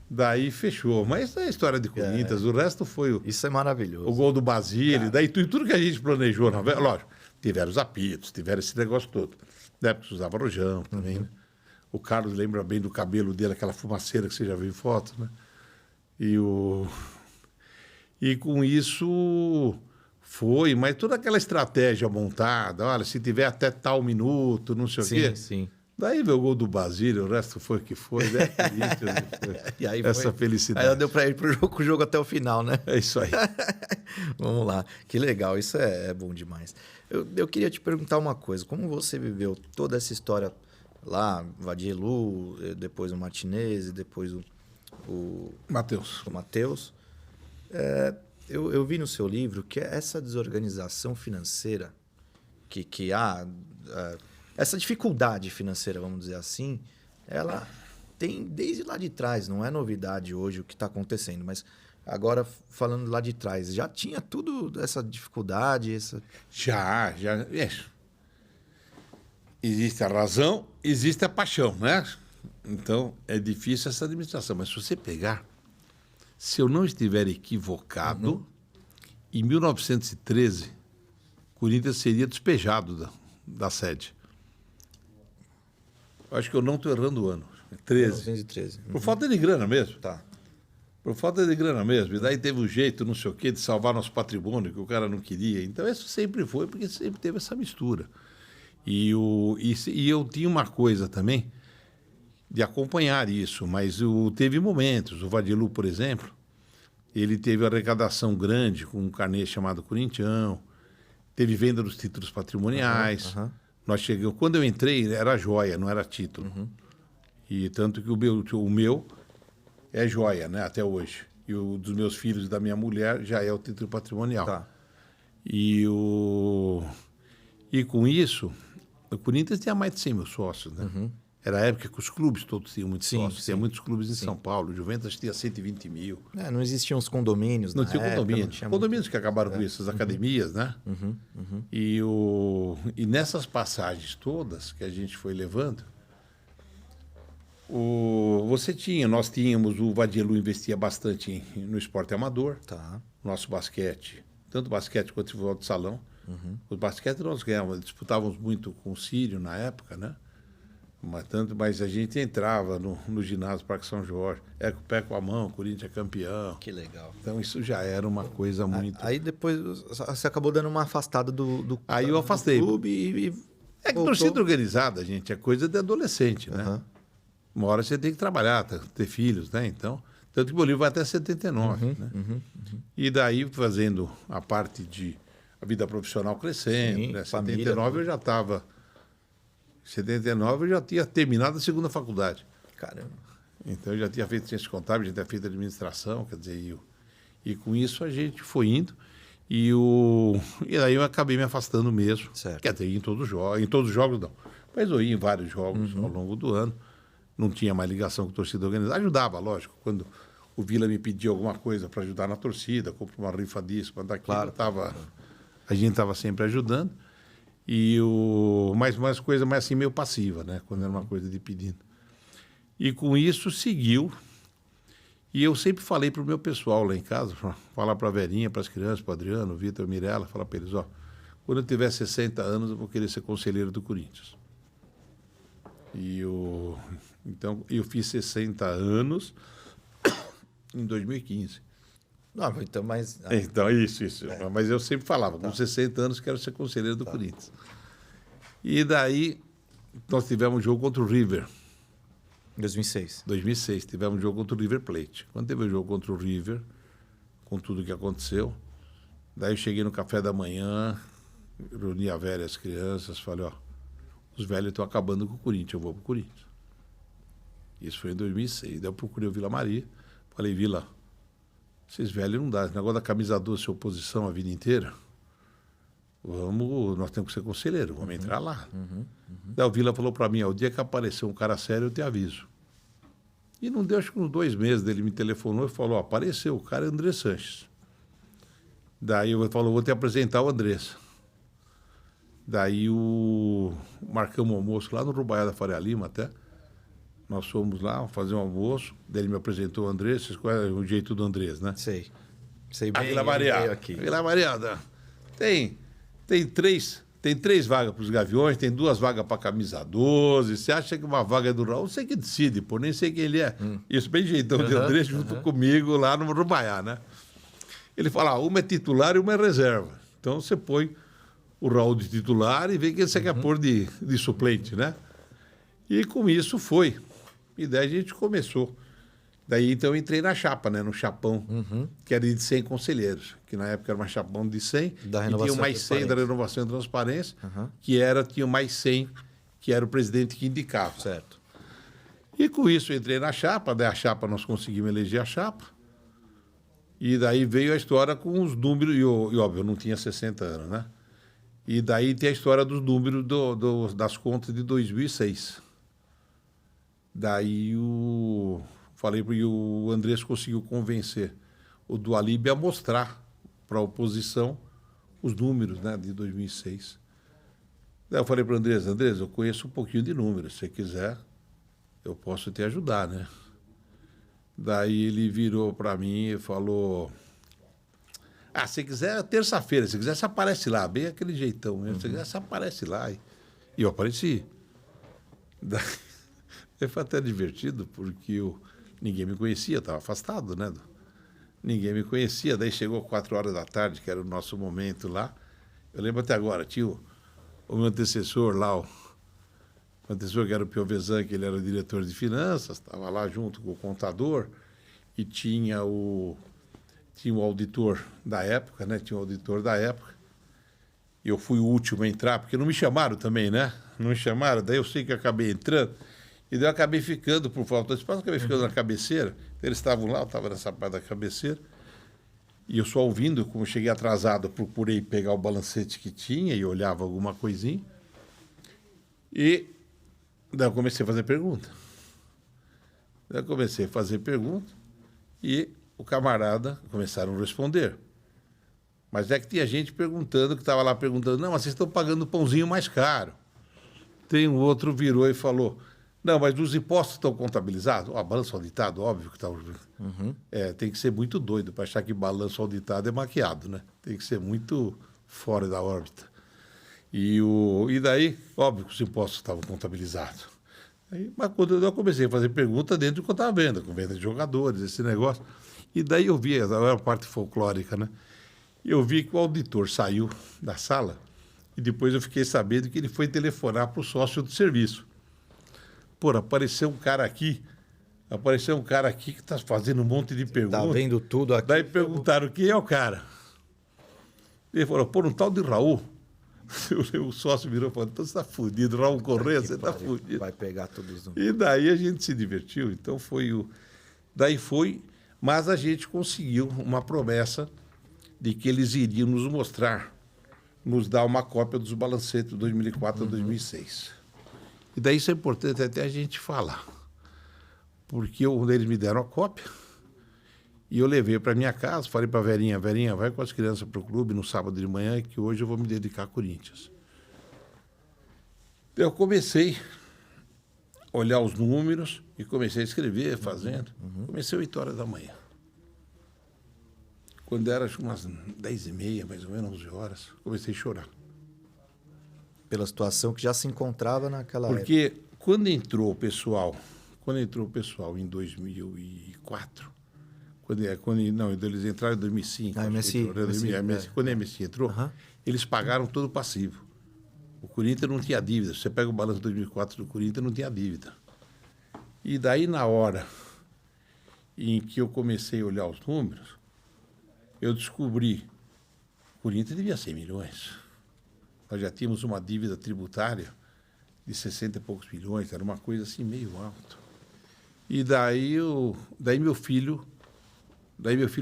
B: daí fechou. Mas isso é a história de Corinthians, o resto foi
A: Isso é maravilhoso.
B: o gol do Basílio, daí tudo que a gente planejou, lógico, tiveram os apitos, tiveram esse negócio todo. Na época usava rojão também, né? O Carlos lembra bem do cabelo dele, aquela fumaceira que você já viu em foto, né? E com isso foi, mas toda aquela estratégia montada, olha, se tiver até tal minuto, não sei o quê.
A: Sim.
B: Daí veio o gol do Basílio, o resto foi o que foi, né?
A: E aí
B: essa felicidade.
A: Aí deu para ir pro jogo até o final, né?
B: É isso aí.
A: Vamos lá, que legal, isso é bom demais. Eu queria te perguntar uma coisa, como você viveu toda essa história lá, Vadielu, depois o Martinez, depois o Matheus. Eu vi no seu livro que essa desorganização financeira que há, essa dificuldade financeira, vamos dizer assim, ela tem desde lá de trás, não é novidade hoje o que está acontecendo, mas agora falando lá de trás, já tinha tudo essa dificuldade,
B: Já. Existe a razão, existe a paixão, né? Então, é difícil essa administração. Mas se você pegar, se eu não estiver equivocado, em 1913, Corinthians seria despejado da sede. Eu acho que eu não estou errando o ano.
A: 1913.
B: Por falta de grana mesmo.
A: Tá.
B: Por falta de grana mesmo. E daí teve um jeito, não sei o quê, de salvar nosso patrimônio, que o cara não queria. Então, isso sempre foi, porque sempre teve essa mistura. E eu tinha uma coisa também de acompanhar isso, mas teve momentos. O Vadielu, por exemplo, ele teve arrecadação grande com um carnê chamado Corintião, teve venda dos títulos patrimoniais. Nós chegamos, quando eu entrei, era joia, não era título. E tanto que o meu é joia, né, até hoje. E o dos meus filhos e da minha mulher já é o título patrimonial.
A: Tá.
B: E com isso, o Corinthians tinha mais de 100 mil sócios, né? Era a época que os clubes todos tinham muitos sócios. Tinha muitos clubes em São Paulo. O Juventus tinha 120 mil.
A: Não existiam os condomínios
B: Não
A: na
B: tinha
A: época,
B: condomínio.
A: não tinha
B: Condomínios que acabaram com isso, as academias, né? E nessas passagens todas que a gente foi levando, nós tínhamos, o Vadielu investia bastante no esporte amador,
A: Tá.
B: nosso basquete, tanto basquete quanto futebol de salão. O basquete nós ganhávamos, disputávamos muito com o Sírio na época, né? Mas a gente entrava no ginásio Parque São Jorge, com o pé com a mão, Corinthians é campeão.
A: Que legal.
B: Então isso já era uma coisa muito...
A: Aí depois você acabou dando uma afastada do
B: Aí eu afastei.
A: do clube e
B: É que
A: voltou.
B: torcida organizada, gente, é coisa de adolescente, né?
A: Aham.
B: Uma hora você tem que trabalhar, ter filhos, né? Então, tanto que o Bolívar vai até 79, né? E daí, fazendo a parte de a vida profissional crescendo,
A: Sim,
B: né?
A: família,
B: 79 eu já estava... 79 eu já tinha terminado a segunda faculdade.
A: Caramba.
B: Então, eu já tinha feito ciência contábil, já tinha feito administração, quer dizer, e com isso a gente foi indo. E aí eu acabei me afastando mesmo.
A: Certo.
B: Quer dizer, em todos os jogos não. Mas eu ia em vários jogos ao longo do ano. Não tinha mais ligação com a torcida organizada. Ajudava, lógico, quando o Vila me pedia alguma coisa para ajudar na torcida, comprar uma rifa disso, para daquilo,
A: Claro.
B: a gente estava sempre ajudando. Mas umas coisas mais assim meio passiva, né? Quando era uma coisa de pedido. E com isso seguiu. E eu sempre falei para o meu pessoal lá em casa, falar para a Verinha, para as crianças, para o Adriano, o Vitor, a Mirella, falar para eles, quando eu tiver 60 anos eu vou querer ser conselheiro do Corinthians. Então, eu fiz 60 anos em 2015.
A: Não, então, mas...
B: Então, isso. Mas eu sempre falava, com 60 anos quero ser conselheiro do Corinthians. E daí, nós tivemos um jogo contra o River.
A: 2006.
B: 2006, tivemos um jogo contra o River Plate. Quando teve o jogo contra o River, com tudo que aconteceu, daí eu cheguei no café da manhã, reuni a velha, as crianças, falei, os velhos estão acabando com o Corinthians, eu vou pro Corinthians. Isso foi em 2006. Daí eu procurei o Vila Maria, falei, Vila, esses velhos não dá, esse negócio da camisa doce oposição a vida inteira, nós temos que ser conselheiro, vamos entrar lá. Daí o Vila falou para mim, o dia que aparecer um cara sério, eu te aviso. E não deu, acho que uns 2 meses, ele me telefonou e falou, apareceu, o cara é André Sanches. Daí eu falou, vou te apresentar o Andrés. Daí marcamos um almoço lá no Rubaiá da Faria Lima até. Nós fomos lá fazer um almoço, daí ele me apresentou o Andrés, vocês conhecem o jeito do Andrés, né?
A: Sei bem.
B: A Vila
A: ele
B: Mariana.
A: veio aqui.
B: Vila Mariana. Tem 3 vagas para os Gaviões, tem 2 vagas para camisa 12. Você acha que uma vaga é do Raul? Você que decide, pô, nem sei quem ele é. Isso bem jeitão de André junto comigo lá no Rubaiá, né? Ele fala, uma é titular e uma é reserva. Então você põe o Raul de titular e vê quem você quer pôr de suplente, né? E com isso foi. E daí a gente começou. Daí então eu entrei na chapa, né? No chapão, que era de 100 conselheiros, que na época era uma chapão de 100,
A: Da
B: e
A: renovação
B: tinha mais
A: e
B: 100 da
A: transparência.
B: renovação e transparência, tinha mais 100, que era o presidente que indicava.
A: Certo.
B: E com isso eu entrei na chapa, daí a chapa nós conseguimos eleger a chapa, e daí veio a história com os números, e óbvio, eu não tinha 60 anos, né? E daí tem a história dos números das contas de 2006. Daí falei para o Andrés conseguiu convencer o Dualib a mostrar para a oposição os números, né, de 2006. Daí eu falei para o Andrés, eu conheço um pouquinho de números, se você quiser, eu posso te ajudar, né? Daí ele virou para mim e falou, se quiser, terça-feira, se quiser, você aparece lá, bem aquele jeitão mesmo, se quiser, você aparece lá. E eu apareci. Daí foi até divertido, porque ninguém me conhecia, estava afastado, né? Ninguém me conhecia, daí chegou 4 horas da tarde, que era o nosso momento lá. Eu lembro até agora, tinha o meu antecessor lá, o antecessor que era o Piovesan, que ele era o diretor de finanças, estava lá junto com o contador, e tinha o auditor da época, né? Tinha o auditor da época. Eu fui o último a entrar, porque não me chamaram também, né? Não me chamaram, daí eu sei que eu acabei entrando, e daí eu acabei ficando, por falta de espaço, acabei ficando na cabeceira. Eles estavam lá, eu estava nessa parte da cabeceira, e eu só ouvindo, como eu cheguei atrasado, eu procurei pegar o balancete que tinha e olhava alguma coisinha. E daí eu comecei a fazer pergunta. E o camarada começaram a responder. Mas é que tinha gente perguntando, que estava lá perguntando, não, mas vocês estão pagando pãozinho mais caro. Tem um outro virou e falou, não, mas os impostos estão contabilizados? Balanço auditado, óbvio que está. Tem que ser muito doido para achar que balanço auditado é maquiado, né? Tem que ser muito fora da órbita. E daí, óbvio que os impostos estavam contabilizados. Aí, mas quando eu comecei a fazer pergunta dentro do que eu estava vendo, com venda de jogadores, esse negócio. E daí eu vi, era a parte folclórica, né? E eu vi que o auditor saiu da sala e depois eu fiquei sabendo que ele foi telefonar para o sócio do serviço. Pô, apareceu um cara aqui que está fazendo um monte de perguntas.
A: Tá vendo tudo aqui.
B: Daí perguntaram quem é o cara. Ele falou, pô, um tal de Raul. O sócio virou e falou, então você está fudido, Raul Corrêa, você está fudido.
A: Vai pegar todos os...
B: E daí a gente se divertiu. Então foi o... Daí foi... Mas a gente conseguiu uma promessa de que eles iriam nos mostrar, nos dar uma cópia dos balancetes de 2004 a 2006. E daí isso é importante até a gente falar. Porque eles me deram a cópia e eu levei para minha casa, falei para a Verinha, Verinha, vai com as crianças para o clube no sábado de manhã que hoje eu vou me dedicar a Corinthians. Eu comecei a olhar os números e comecei a escrever, fazendo. Comecei às 8 horas da manhã. Quando era acho, umas 10h30, mais ou menos, 11 horas, comecei a chorar.
A: Pela situação que já se encontrava naquela época.
B: Porque quando entrou o pessoal em 2004, eles entraram em 2005. Quando a MSI entrou, eles pagaram todo o passivo. O Corinthians não tinha dívida. Você pega o balanço de 2004 do Corinthians, não tinha dívida. E daí, na hora em que eu comecei a olhar os números, eu descobri que o Corinthians devia 100 milhões. Nós já tínhamos uma dívida tributária de 60 e poucos milhões, era uma coisa assim meio alta. E daí meu filho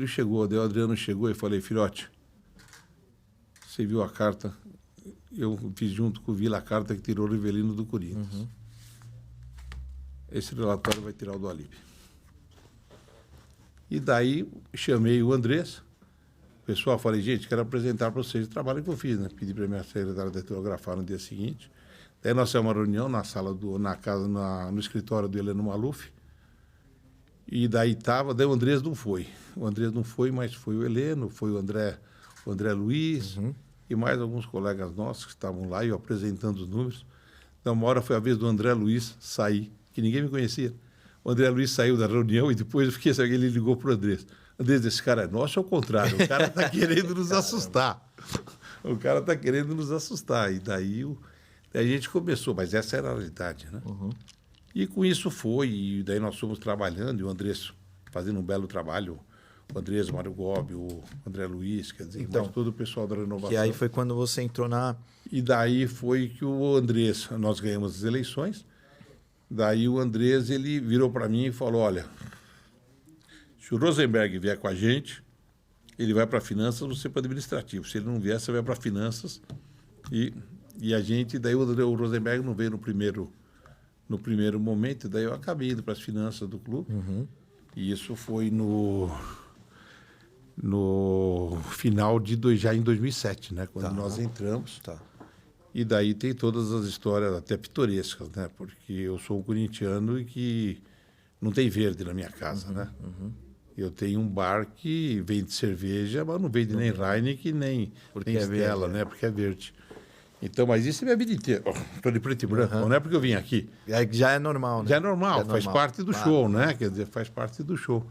B: chegou, daí o Adriano chegou e falei, filhote, você viu a carta? Eu fiz junto com o Vila a carta que tirou o Rivelino do Corinthians. Esse relatório vai tirar o do Alípio. E daí chamei o Andrés, pessoal, falei, gente, quero apresentar para vocês o trabalho que eu fiz, né? Pedi para a minha secretária datilografar no dia seguinte. Daí nós fizemos uma reunião no escritório do Heleno Maluf. E daí o Andrés não foi. O Andrés não foi, mas foi o Heleno, foi o André Luiz e mais alguns colegas nossos que estavam lá e eu apresentando os números. Então, uma hora foi a vez do André Luiz sair, que ninguém me conhecia. O André Luiz saiu da reunião e depois eu fiquei sabendo, ele ligou para o Andrés. Andrés, esse cara é nosso, ao contrário, o cara está querendo nos assustar. O cara está querendo nos assustar. E daí a gente começou, mas essa era a realidade, né? E com isso foi, e daí nós fomos trabalhando, e o Andrés fazendo um belo trabalho, o Andrés, o Mário Gobi, o André Luiz, quer dizer, então, todo o pessoal da renovação.
A: E aí foi quando você entrou na...
B: E daí foi que o Andrés, nós ganhamos as eleições, daí o Andrés, ele virou para mim e falou, olha, se o Rosenberg vier com a gente, ele vai para finanças, você para administrativo. Se ele não vier, você vai para finanças. E a gente, daí o Rosenberg não veio no primeiro momento, daí eu acabei indo para as finanças do clube. E isso foi no final já em 2007, né? Quando nós entramos. E daí tem todas as histórias até pitorescas, né? Porque eu sou um corintiano e que não tem verde na minha casa, né? Eu tenho um bar que vende cerveja, mas não vende nem Heineken, nem Stella, né? Porque é verde. Então, mas isso é minha vida inteira. Estou de preto e branco, não é porque eu vim aqui.
A: Já é normal, né?
B: Já é normal, faz parte do show, né? Quer dizer, faz parte do show.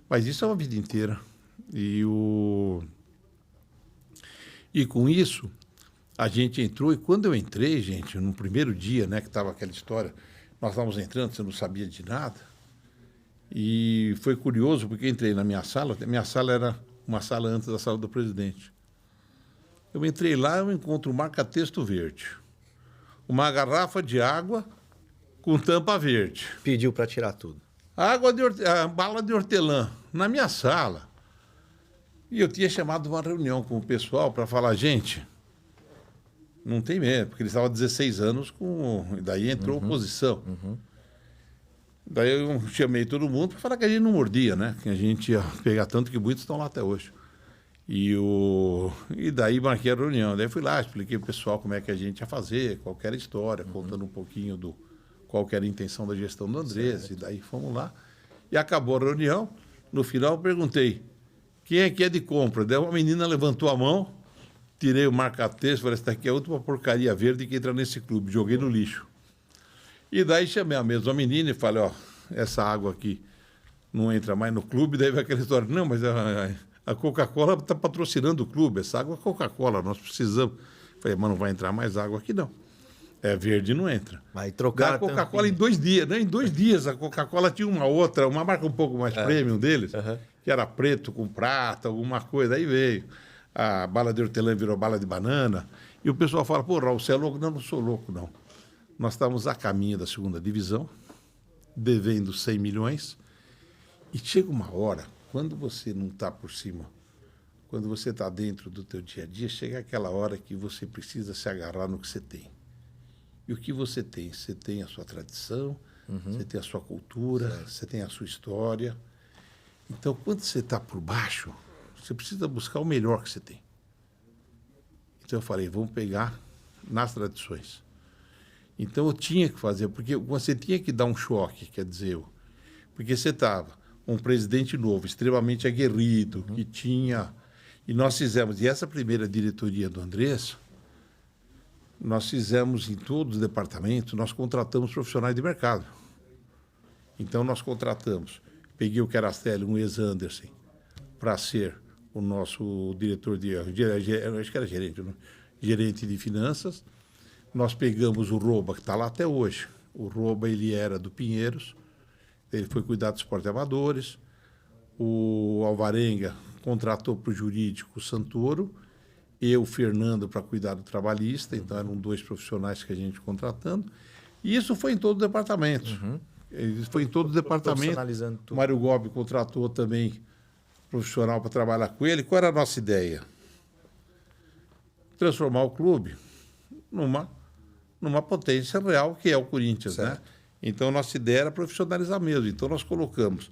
B: Mas isso é uma vida inteira. E com isso, a gente entrou, e quando eu entrei, gente, no primeiro dia, né, que estava aquela história, nós estávamos entrando, você não sabia de nada. E foi curioso, porque eu entrei na minha sala era uma sala antes da sala do presidente. Eu entrei lá, eu encontro um marca-texto verde, uma garrafa de água com tampa verde.
A: Pediu para tirar tudo.
B: Bala de hortelã, na minha sala. E eu tinha chamado uma reunião com o pessoal para falar, gente, não tem medo, porque eles estavam há 16 anos, daí entrou oposição. Daí eu chamei todo mundo para falar que a gente não mordia, né? Que a gente ia pegar tanto que muitos estão lá até hoje. E daí marquei a reunião. Daí fui lá, expliquei para o pessoal como é que a gente ia fazer, qual era a história, contando um pouquinho qual era a intenção da gestão do Andrés. E daí fomos lá. E acabou a reunião. No final eu perguntei, quem é que é de compra? Daí uma menina levantou a mão, tirei o marca-texto, falei, essa daqui é a última porcaria verde que entra nesse clube. Joguei no lixo. E daí chamei a mesma menina e falei, ó, essa água aqui não entra mais no clube, daí vai aquela história, não, mas a Coca-Cola está patrocinando o clube, essa água é Coca-Cola, nós precisamos. Falei, mas não vai entrar mais água aqui, não. É verde, não entra.
A: Vai trocar
B: a Coca-Cola em 2 dias, né? Em 2 dias a Coca-Cola tinha uma outra, uma marca um pouco mais premium deles, que era preto com prata, alguma coisa, aí veio. A bala de hortelã virou bala de banana. E o pessoal fala, pô, Raul, você é louco? Não, não sou louco, não. Nós estávamos a caminho da 2ª divisão, devendo 100 milhões, e chega uma hora, quando você não está por cima, quando você está dentro do teu dia a dia, chega aquela hora que você precisa se agarrar no que você tem. E o que você tem? Você tem a sua tradição, você tem a sua cultura, você tem a sua história. Então, quando você está por baixo, você precisa buscar o melhor que você tem. Então eu falei, vamos pegar nas tradições. Então eu tinha que fazer, porque você tinha que dar um choque, quer dizer, porque você estava um presidente novo, extremamente aguerrido, que tinha... E nós fizemos, e essa primeira diretoria do Andrés, nós fizemos em todos os departamentos, nós contratamos profissionais de mercado. Então nós contratamos, peguei o Kerastelli, um ex-Anderson, para ser o nosso diretor de... acho que era gerente, não? Gerente de finanças. Nós pegamos o Roba, que está lá até hoje. O Roba, ele era do Pinheiros, ele foi cuidar dos esportes amadores. O Alvarenga contratou para o jurídico o Santoro, eu, Fernando, para cuidar do trabalhista, então eram 2 profissionais que a gente contratando. E isso foi em todo o departamento. Isso foi em todo o departamento.
A: Profissionalizando tudo.
B: O Mário Gobi contratou também profissional para trabalhar com ele. Qual era a nossa ideia? Transformar o clube numa potência real, que é o Corinthians, né? Então, nossa ideia era profissionalizar mesmo. Então, nós colocamos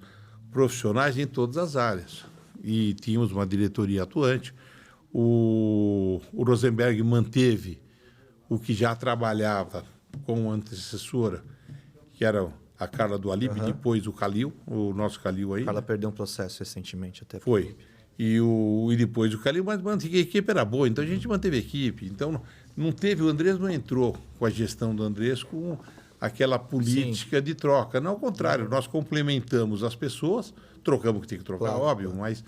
B: profissionais em todas as áreas. E tínhamos uma diretoria atuante. O Rosenberg manteve o que já trabalhava com antecessora, que era a Carla do Alib, depois o Calil, o nosso Calil aí.
A: A Carla perdeu um processo recentemente até.
B: Foi. E depois o Calil, mas a equipe era boa, então a gente manteve a equipe. Então, não teve, o Andrés não entrou com a gestão do Andrés com aquela política de troca. Não, ao contrário, nós complementamos as pessoas, trocamos o que tem que trocar, óbvio, mas...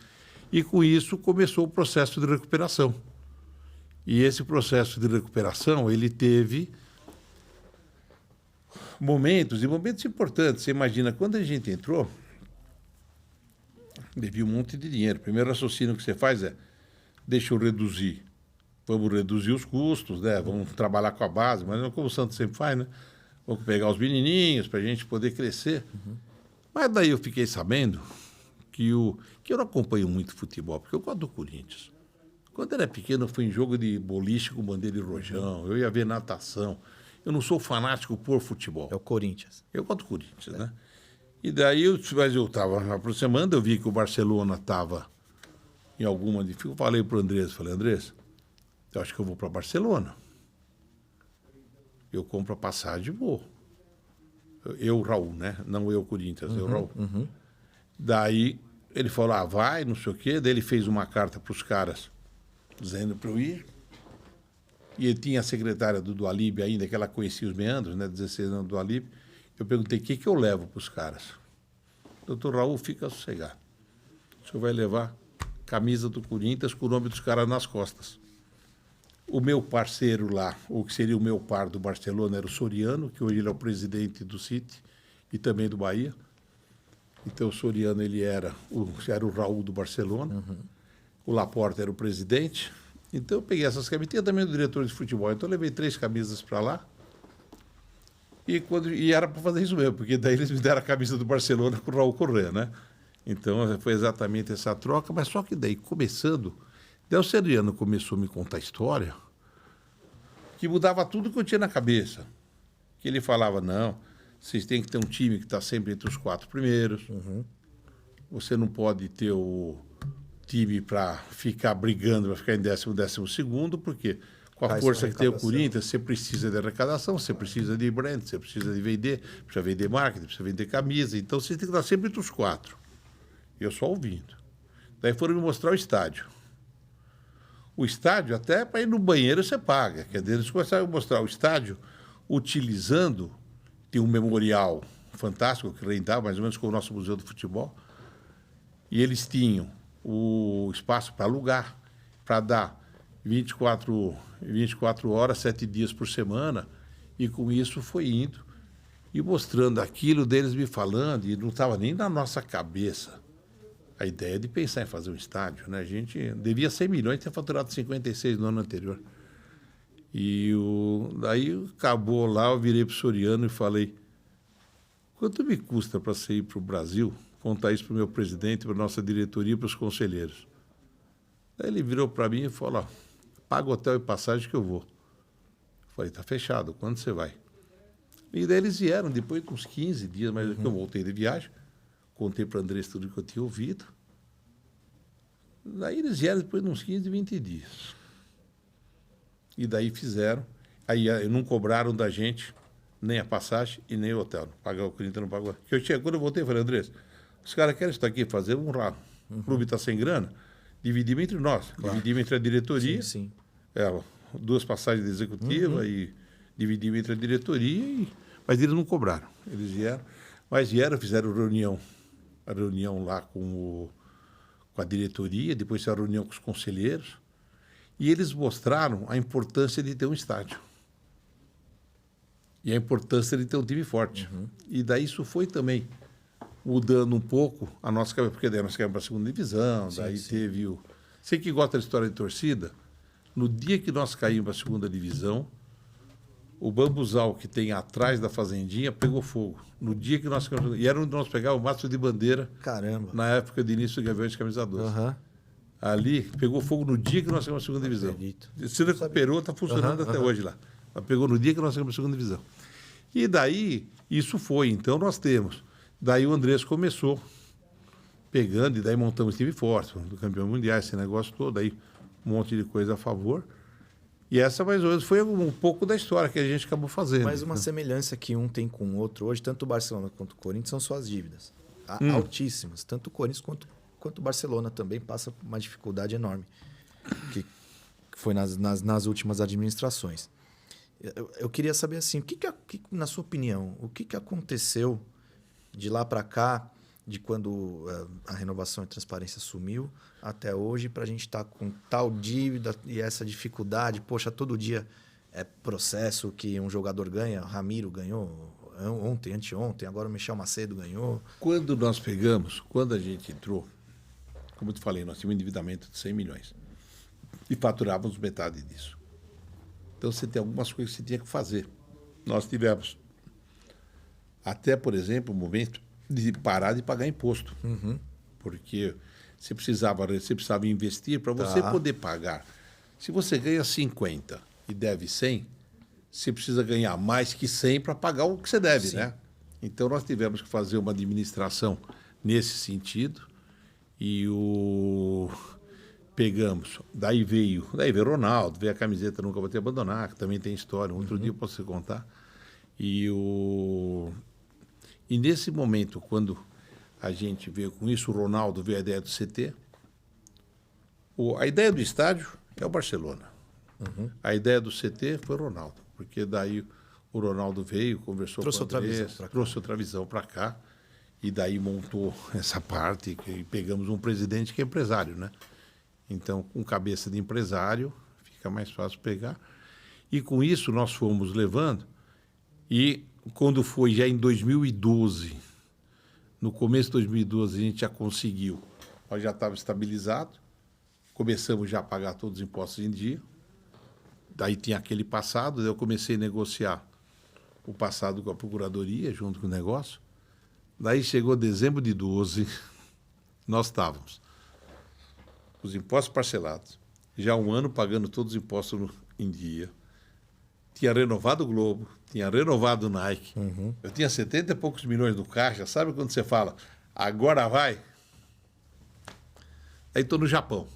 B: E com isso começou o processo de recuperação. E esse processo de recuperação, ele teve momentos importantes. Você imagina, quando a gente entrou, devia um monte de dinheiro. O primeiro raciocínio que você faz é, deixa eu reduzir. Vamos reduzir os custos, né? Vamos trabalhar com a base, mas não como o Santos sempre faz, né? Vamos pegar os menininhos para a gente poder crescer. Mas daí eu fiquei sabendo que eu não acompanho muito futebol, porque eu gosto do Corinthians. Quando eu era pequeno, eu fui em jogo de boliche com bandeira e rojão, eu ia ver natação. Eu não sou fanático por futebol.
A: É o Corinthians.
B: Eu gosto do Corinthians, né? E daí, mas eu estava me aproximando, eu vi que o Barcelona estava em alguma dificuldade. Eu falei para o Andrés, Andrés, eu acho que eu vou para Barcelona. Eu compro a passagem e vou. Eu, Raul, né? Não eu, Corinthians, eu, Raul. Daí ele falou, vai, não sei o quê. Daí ele fez uma carta para os caras dizendo para eu ir. E ele tinha a secretária do Alib ainda, que ela conhecia os meandros, né? 16 anos do Alib. Eu perguntei, o que eu levo para os caras? Doutor Raul, fica sossegado. O senhor vai levar camisa do Corinthians com o nome dos caras nas costas. O meu parceiro lá, o que seria o meu par do Barcelona, era o Soriano, que hoje ele é o presidente do City e também do Bahia. Então, o Soriano, ele era o Raul do Barcelona. O Laporta era o presidente. Então, eu peguei essas camisas. Tinha também o diretor de futebol. Então, eu levei 3 camisas para lá. E era para fazer isso mesmo, porque daí eles me deram a camisa do Barcelona com o Raul Correa, né? Então, foi exatamente essa troca. Mas só que daí, começando... Daí o Soriano começou a me contar a história que mudava tudo que eu tinha na cabeça. Que ele falava, não, vocês têm que ter um time que está sempre entre os 4 primeiros. Você não pode ter o time para ficar brigando, para ficar em 12º, porque com a força que tem o Corinthians, você precisa de arrecadação, você precisa de brand, você precisa de vender, precisa vender marketing, precisa vender camisa. Então, você tem que estar sempre entre os 4. Eu só ouvindo. Daí foram me mostrar o estádio. O estádio, até para ir no banheiro, você paga. Quer dizer, eles começaram a mostrar o estádio utilizando tem um memorial fantástico que rentava, mais ou menos como o nosso Museu do Futebol. E eles tinham o espaço para alugar, para dar 24 horas, 7 dias por semana. E com isso foi indo e mostrando aquilo deles me falando, e não estava nem na nossa cabeça a ideia de pensar em fazer um estádio, né? A gente devia 100 milhões, tinha faturado 56 no ano anterior. E daí acabou lá, eu virei para o Soriano e falei, quanto me custa para você ir para o Brasil, contar isso para o meu presidente, para a nossa diretoria, para os conselheiros? Daí ele virou para mim e falou, ó, paga hotel e passagem que eu vou. Eu falei, tá fechado, quando você vai? E daí eles vieram, depois de uns 15 dias, mas que eu voltei de viagem, contei para o Andrés tudo que eu tinha ouvido. Daí eles vieram depois de uns 15, 20 dias. E daí fizeram. Aí não cobraram da gente nem a passagem e nem o hotel. Não pagou, o Corinthians não pagou. Quando eu voltei, eu falei, Andrés, os caras querem estar aqui, fazer um ralo. O clube está sem grana, dividimos entre nós. Claro. Dividimos entre a diretoria.
A: Sim.
B: 2 passagens de executiva e dividimos entre a diretoria. Mas eles não cobraram. Eles vieram. Mas vieram, fizeram a reunião lá com a diretoria, depois fizeram a reunião com os conselheiros. E eles mostraram a importância de ter um estádio. E a importância de ter um time forte. E daí isso foi também mudando um pouco a nossa cabeça, porque daí nós caímos para a segunda divisão, daí teve o... Você que gosta da história de torcida, no dia que nós caímos para a segunda divisão, o bambuzal que tem atrás da fazendinha pegou fogo. No dia que nós caímos... E era onde nós pegávamos o mastro de bandeira.
A: Caramba.
B: Na época de início do Gaviões de Camisa 12. Ali, pegou fogo no dia que nós caímos para a segunda divisão.
A: Acredito.
B: Se recuperou, está funcionando até hoje lá. Mas pegou no dia que nós caímos para a segunda divisão. E daí, isso foi. Então, nós temos. Daí o Andrés começou pegando, e daí montamos time forte, do campeão mundial, esse negócio todo, aí um monte de coisa a favor. E essa, mais ou menos, foi um pouco da história que a gente acabou fazendo.
A: Mas uma semelhança que um tem com o outro hoje, tanto o Barcelona quanto o Corinthians, são suas dívidas. Altíssimas. Tanto o Corinthians quanto o Barcelona também passa por uma dificuldade enorme, que foi nas últimas administrações. Eu queria saber, assim, na sua opinião, o que aconteceu de lá para cá, de quando a renovação e transparência sumiu, até hoje, para a gente estar com tal dívida e essa dificuldade? Poxa, todo dia é processo que um jogador ganha. Ramiro ganhou ontem, anteontem, agora o Michel Macedo ganhou.
B: Quando a gente entrou, como eu te falei, nós tínhamos um endividamento de 100 milhões e faturávamos metade disso. Então, você tem algumas coisas que você tinha que fazer. Nós tivemos até, por exemplo, o momento de parar de pagar imposto. Porque você precisava investir para você poder pagar. Se você ganha 50 e deve 100, você precisa ganhar mais que 100 para pagar o que você deve, né? Então, nós tivemos que fazer uma administração nesse sentido. E pegamos, daí veio o Ronaldo, veio a camiseta Nunca Vou Te Abandonar, que também tem história, outro dia eu posso te contar. E nesse momento, quando a gente veio com isso, o Ronaldo veio a ideia do CT. A ideia do estádio é o Barcelona. A ideia do CT foi o Ronaldo, porque daí o Ronaldo veio, conversou com o Andrés, trouxe outra visão para cá, e daí montou essa parte, e pegamos um presidente que é empresário, né? Então, com cabeça de empresário, fica mais fácil pegar. E com isso nós fomos levando. E quando foi já em 2012, no começo de 2012, a gente já conseguiu. Nós já estava estabilizado, começamos já a pagar todos os impostos em dia. Daí tinha aquele passado, daí eu comecei a negociar o passado com a Procuradoria, junto com o negócio. Daí chegou dezembro de 12, nós estávamos os impostos parcelados, já há um ano pagando todos os impostos em dia. Tinha renovado o Globo, tinha renovado o Nike. Eu tinha 70 e poucos milhões no caixa. Sabe quando você fala, agora vai? Aí estou no Japão.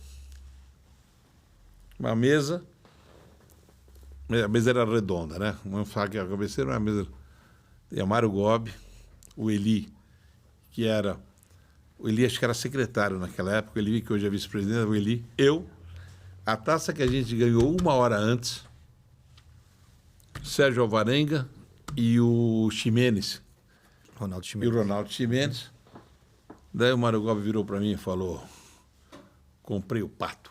B: Uma mesa, a mesa era redonda, né? Vamos falar que a cabeceira era uma mesa. Tinha Mário Gobi, o Eli, que era... O Eli acho que era secretário naquela época, o Eli, que hoje é vice-presidente, o Eli, eu, a taça que a gente ganhou 1 hora antes, Sérgio Alvarenga e o Ximenes.
A: Ronaldo
B: E o
A: Ximenes.
B: Ronaldo Ximenes. Daí o Mário Gobi virou para mim e falou: comprei o Pato.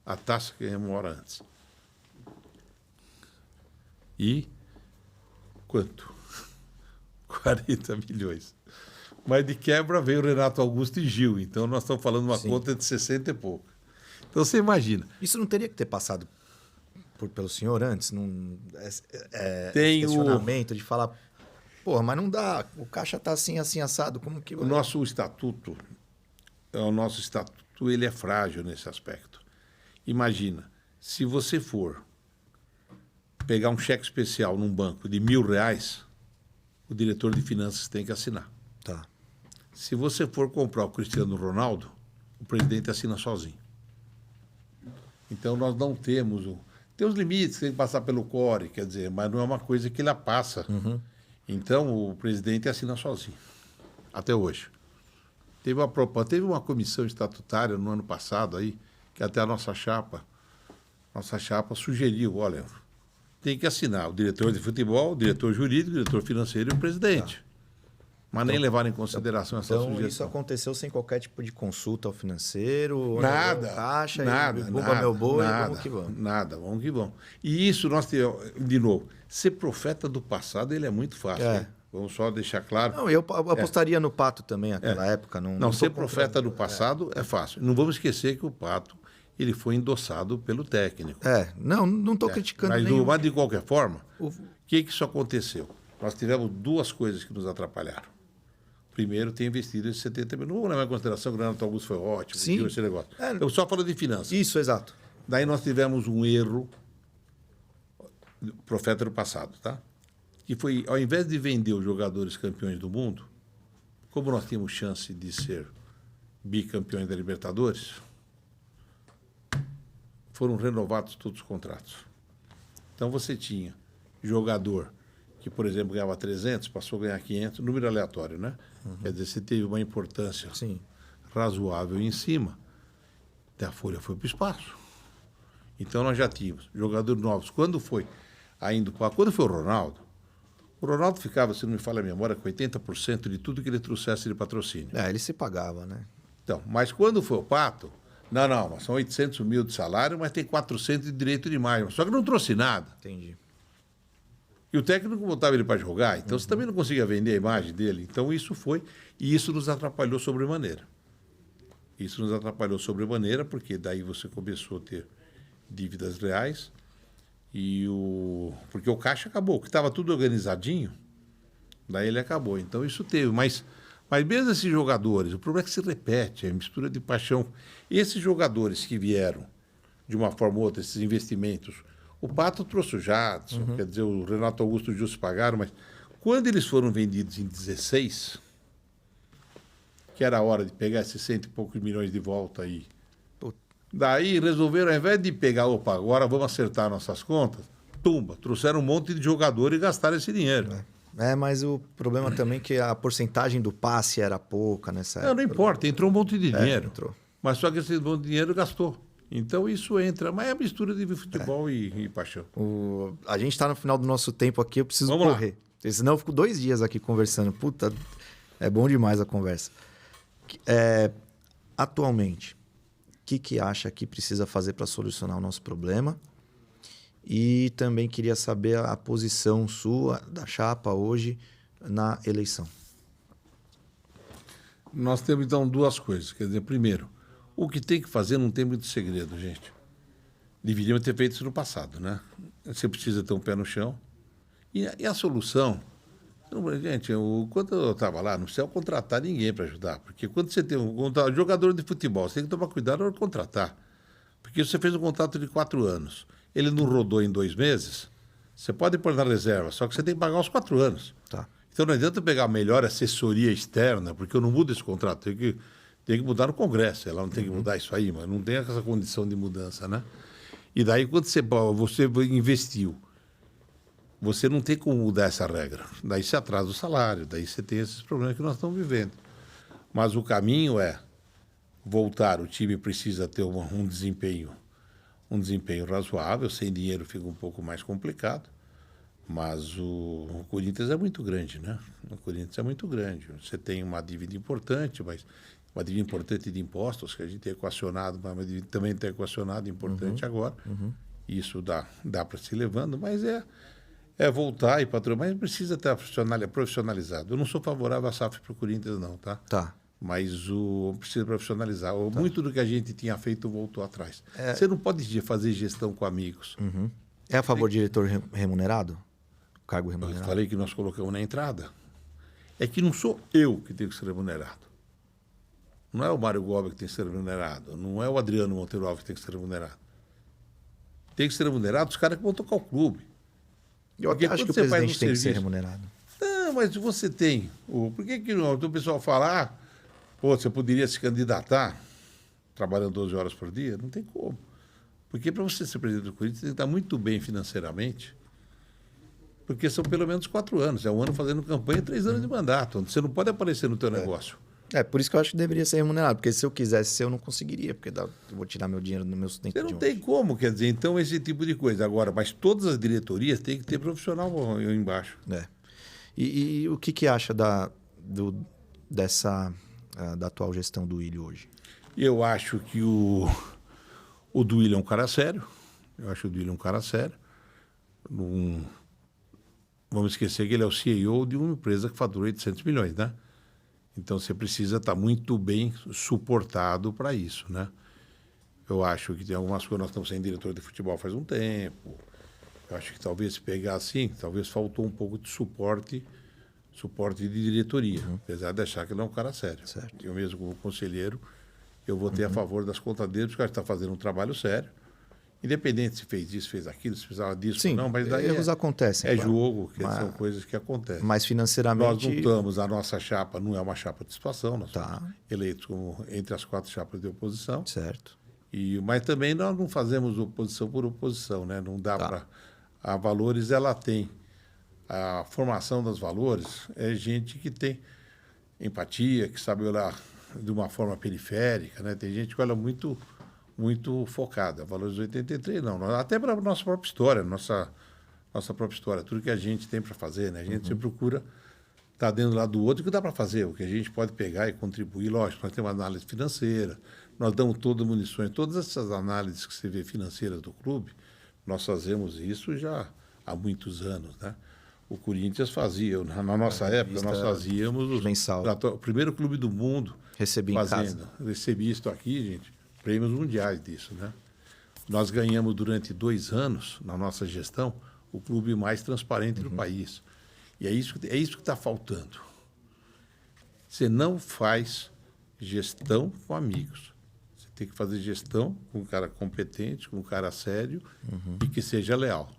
B: A taça que ganhamos uma hora antes. E quanto? 40 milhões. Mas de quebra veio o Renato Augusto e Gil. Então nós estamos falando uma
A: Sim.
B: conta de 60 e pouco. Então você imagina.
A: Isso não teria que ter passado pelo senhor antes?
B: Tem
A: esse questionamento de falar, porra, mas não dá, o caixa tá assim, assim, assado, como que vai?
B: O nosso estatuto, ele é frágil nesse aspecto. Imagina, se você for pegar um cheque especial num banco de R$1.000, o diretor de finanças tem que assinar.
A: Tá.
B: Se você for comprar o Cristiano Ronaldo, o presidente assina sozinho. Então nós não temos tem os limites, tem que passar pelo CORE, quer dizer, mas não é uma coisa que ele passa. Então o presidente assina sozinho, até hoje. Teve uma comissão estatutária no ano passado aí, que até a nossa chapa sugeriu, olha, tem que assinar o diretor de futebol, o diretor jurídico, o diretor financeiro e o presidente. Mas nem levar em consideração essa
A: Então
B: sugestão.
A: isso aconteceu sem qualquer tipo de consulta ao financeiro?
B: Nada,
A: Caixa,
B: nada,
A: buba meu boi,
B: nada,
A: vamos que vamos.
B: Nada, vamos que vamos. E isso nós temos, de novo, ser profeta do passado, ele é muito fácil.
A: É.
B: Hein? Vamos só deixar claro.
A: Não, eu apostaria no Pato também naquela época.
B: Não, ser
A: tô
B: profeta
A: contra-
B: do passado é fácil. Não vamos esquecer que o Pato ele foi endossado pelo técnico.
A: Não estou criticando nenhum.
B: Mas de qualquer forma,
A: O-
B: o que isso aconteceu? Nós tivemos duas coisas que nos atrapalharam. Primeiro, ter investido esses 70 milhões. Não vamos levar em consideração que o Renato Augusto foi ótimo,
A: Sim.
B: viu esse negócio.
A: É.
B: Eu só falo de finanças.
A: Isso, exato.
B: Daí nós tivemos um erro, profeta do passado, tá? Que foi, ao invés de vender os jogadores campeões do mundo, como nós tínhamos chance de ser bicampeões da Libertadores, foram renovados todos os contratos. Então você tinha jogador que, por exemplo, ganhava 300, passou a ganhar 500, número aleatório, né? Quer dizer, você teve uma importância
A: Sim.
B: razoável em cima, até a folha foi para o espaço. Então nós já tínhamos jogadores novos. Quando foi o Ronaldo? O Ronaldo ficava, se não me falha a memória, com 80% de tudo que ele trouxesse de patrocínio.
A: Ele se pagava, né?
B: Então, mas quando foi o Pato, não, mas são 800 mil de salário, mas tem 400 de direito de imagem. Só que não trouxe nada.
A: Entendi.
B: E o técnico botava ele para jogar, então você também não conseguia vender a imagem dele. Então isso foi, e isso nos atrapalhou sobremaneira. Isso nos atrapalhou sobremaneira, porque daí você começou a ter dívidas reais, porque o caixa acabou, que estava tudo organizadinho, daí ele acabou. Então isso teve, mas mesmo esses jogadores, o problema é que se repete, é a mistura de paixão. Esses jogadores que vieram, de uma forma ou outra, esses investimentos, o Pato trouxe o Jadson, quer dizer, o Renato Augusto e o Gil se pagaram, mas quando eles foram vendidos em 16, que era a hora de pegar esses 100 e poucos milhões de volta aí,
A: Putz.
B: daí resolveram, ao invés de pegar, agora vamos acertar nossas contas, trouxeram um monte de jogador e gastaram esse dinheiro.
A: Mas o problema também é que a porcentagem do passe era pouca nessa época.
B: Não importa, entrou um monte de dinheiro.
A: Entrou.
B: Mas só que esse monte de dinheiro gastou. Então isso entra, mas é a mistura de futebol e paixão.
A: A gente está no final do nosso tempo aqui, eu preciso
B: Vamos lá.
A: correr. Porque senão eu fico 2 dias aqui conversando. Puta, é bom demais a conversa. Atualmente, o que acha que precisa fazer para solucionar o nosso problema? E também queria saber a posição sua, da chapa, hoje, na eleição.
B: Nós temos, então, duas coisas. Quer dizer, primeiro, o que tem que fazer não tem muito segredo, gente. Deveríamos ter feito isso no passado, né? Você precisa ter um pé no chão. E a solução... Gente, quando eu estava lá, não precisa contratar ninguém para ajudar. Porque quando você tem um jogador de futebol, você tem que tomar cuidado na hora de contratar. Porque você fez um contrato de 4 anos, ele não rodou em 2 meses, você pode pôr na reserva, só que você tem que pagar os 4 anos.
A: Tá.
B: Então não adianta pegar a melhor assessoria externa, porque eu não mudo esse contrato, tem que mudar no Congresso, ela não tem que mudar isso aí, mas não tem essa condição de mudança, né? E daí quando você investiu, você não tem como mudar essa regra. Daí você atrasa o salário, daí você tem esses problemas que nós estamos vivendo. Mas o caminho é voltar, o time precisa ter um desempenho um desempenho razoável, sem dinheiro fica um pouco mais complicado, mas o Corinthians é muito grande, né? O Corinthians é muito grande. Você tem uma dívida importante, mas uma dívida importante de impostos, que a gente tem equacionado, mas uma dívida também tem equacionado importante agora. Isso dá para se levando, mas é voltar e patrocinar, mas precisa estar profissionalizado. Eu não sou favorável à SAF para o Corinthians, não, tá?
A: Tá.
B: Mas precisa profissionalizar. Muito do que a gente tinha feito voltou atrás. Você não pode fazer gestão com amigos.
A: É a favor de diretor remunerado? Cargo
B: Eu
A: remunerado?
B: falei que nós colocamos na entrada. É que não sou eu que tenho que ser remunerado. Não é o Mário Gobi que tem que ser remunerado. Não é o Adriano Monteiro Alves que tem que ser remunerado. Tem que ser remunerado os caras que vão tocar o clube.
A: Eu até acho que o presidente tem que ser remunerado.
B: Não, mas você tem. Por que não? Então o pessoal fala, pô, você poderia se candidatar trabalhando 12 horas por dia? Não tem como. Porque para você ser presidente do Corinthians, você tem que estar muito bem financeiramente, porque são pelo menos 4 anos. É um ano fazendo campanha e 3 anos de mandato. Você não pode aparecer no teu negócio.
A: Por isso que eu acho que deveria ser remunerado, porque se eu quisesse ser, eu não conseguiria, porque eu vou tirar meu dinheiro do meu sustento.
B: Você não tem como, quer dizer, então esse tipo de coisa. Agora, mas todas as diretorias têm que ter profissional embaixo.
A: E o que acha da atual gestão do Willio hoje?
B: Eu acho que o Duílio é um cara sério. Não vamos esquecer que ele é o CEO de uma empresa que fatura 800 milhões, né? Então você precisa estar muito bem suportado para isso, né? Eu acho que tem algumas coisas, nós estamos sem diretor de futebol faz um tempo. Eu acho que talvez se pegar assim, talvez faltou um pouco de suporte de diretoria, apesar de achar que ele é um cara sério.
A: Certo.
B: Eu mesmo como conselheiro, eu votei a favor das contas dele, porque eu acho que está fazendo um trabalho sério. Independente se fez isso, fez aquilo, se precisava disso
A: Sim,
B: ou não, mas daí
A: erros acontecem.
B: é
A: claro.
B: jogo, são coisas que acontecem.
A: Mas financeiramente...
B: Nós lutamos, a nossa chapa não é uma chapa de situação, nós
A: Tá.
B: somos eleitos como entre as 4 chapas de oposição.
A: Certo.
B: Mas também nós não fazemos oposição por oposição, né? Não dá para... A Valores, ela tem... A formação das Valores é gente que tem empatia, que sabe olhar de uma forma periférica, né? Tem gente que olha muito focada. Valores 83, não. Até para a nossa própria história, nossa própria história. Tudo que a gente tem para fazer, né? A gente sempre procura estar dentro lá do outro o que dá para fazer, o que a gente pode pegar e contribuir. Lógico, nós temos uma análise financeira, nós damos todas as munições, todas essas análises que você vê financeiras do clube, nós fazemos isso já há muitos anos, né? O Corinthians fazia, na nossa época, nós fazíamos
A: mensal.
B: O primeiro clube do mundo
A: Recebi em casa.
B: Recebi isso aqui, gente, prêmios mundiais disso, né? Nós ganhamos durante 2 anos, na nossa gestão, o clube mais transparente do país. E é isso que está faltando. Você não faz gestão com amigos. Você tem que fazer gestão com um cara competente, com um cara sério e que seja leal.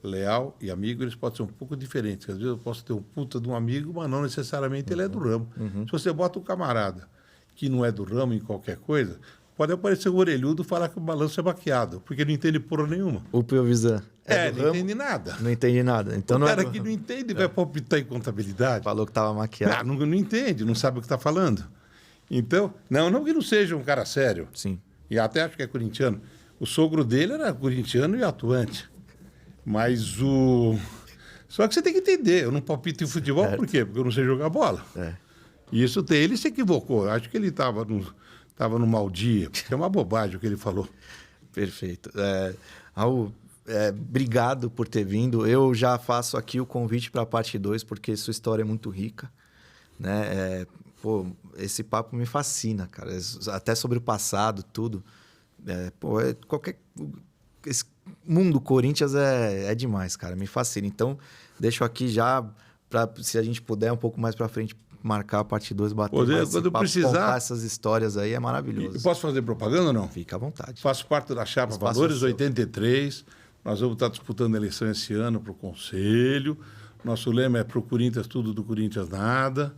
B: Leal e amigo, eles podem ser um pouco diferentes. Às vezes eu posso ter um puta de um amigo, mas não necessariamente ele é do ramo. Se você bota um camarada que não é do ramo em qualquer coisa, pode aparecer um orelhudo e falar que o balanço é baqueado, porque não entende porra nenhuma.
A: O Piovisan do
B: não
A: ramo?
B: entende nada.
A: Não entende nada. Então
B: O
A: não
B: cara
A: é...
B: que não entende vai palpitar em contabilidade.
A: Falou que estava maquiado.
B: Não entende, não sabe o que está falando. Então, não que não seja um cara sério.
A: Sim.
B: E até acho que é corintiano. O sogro dele era corintiano e atuante. Mas Só que você tem que entender, eu não palpito em futebol, por quê? Porque eu não sei jogar bola. E isso ele se equivocou. Acho que ele estava no mau dia, porque é uma bobagem o que ele falou.
A: Perfeito. Raul, obrigado por ter vindo. Eu já faço aqui o convite para a parte 2, porque sua história é muito rica, né? Esse papo me fascina, cara. Até sobre o passado, tudo. Esse mundo Corinthians é demais, cara. Me fascina. Então, deixo aqui já, se a gente puder, um pouco mais para frente, marcar a parte 2, bater mais
B: quando precisar,
A: contar essas histórias aí, é maravilhoso.
B: Eu posso fazer propaganda ou não?
A: Fica à vontade.
B: Faço parte da chapa Valores 83. Nós vamos estar disputando a eleição esse ano para o Conselho. Nosso lema é pro Corinthians tudo, do Corinthians nada.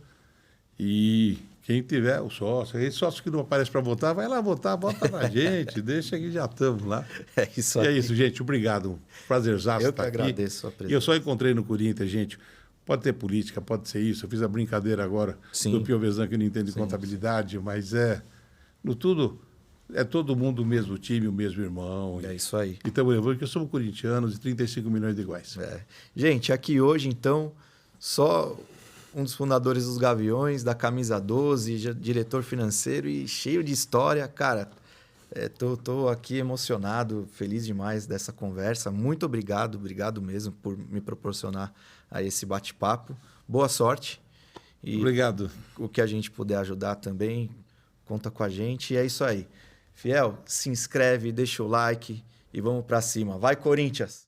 B: E quem tiver o sócio, esse sócio que não aparece para votar, vai lá votar, vota na gente, deixa que já estamos lá.
A: É isso aí.
B: E é isso, gente. Obrigado. Prazerzaço estar aqui.
A: Eu que agradeço a presença.
B: E eu só encontrei no Corinthians, gente. Pode ter política, pode ser isso. Eu fiz a brincadeira agora do Piovesan, que não entende contabilidade, mas no tudo É todo mundo o mesmo time, o mesmo irmão.
A: É isso aí.
B: E estamos levando que somos corintianos e 35 milhões de iguais.
A: Gente, aqui hoje, então, só um dos fundadores dos Gaviões, da Camisa 12, diretor financeiro e cheio de história. Cara, tô aqui emocionado, feliz demais dessa conversa. Muito obrigado mesmo por me proporcionar a esse bate-papo. Boa sorte. E
B: Obrigado.
A: o que a gente puder ajudar também, conta com a gente. E é isso aí. Fiel, se inscreve, deixa o like e vamos para cima. Vai, Corinthians!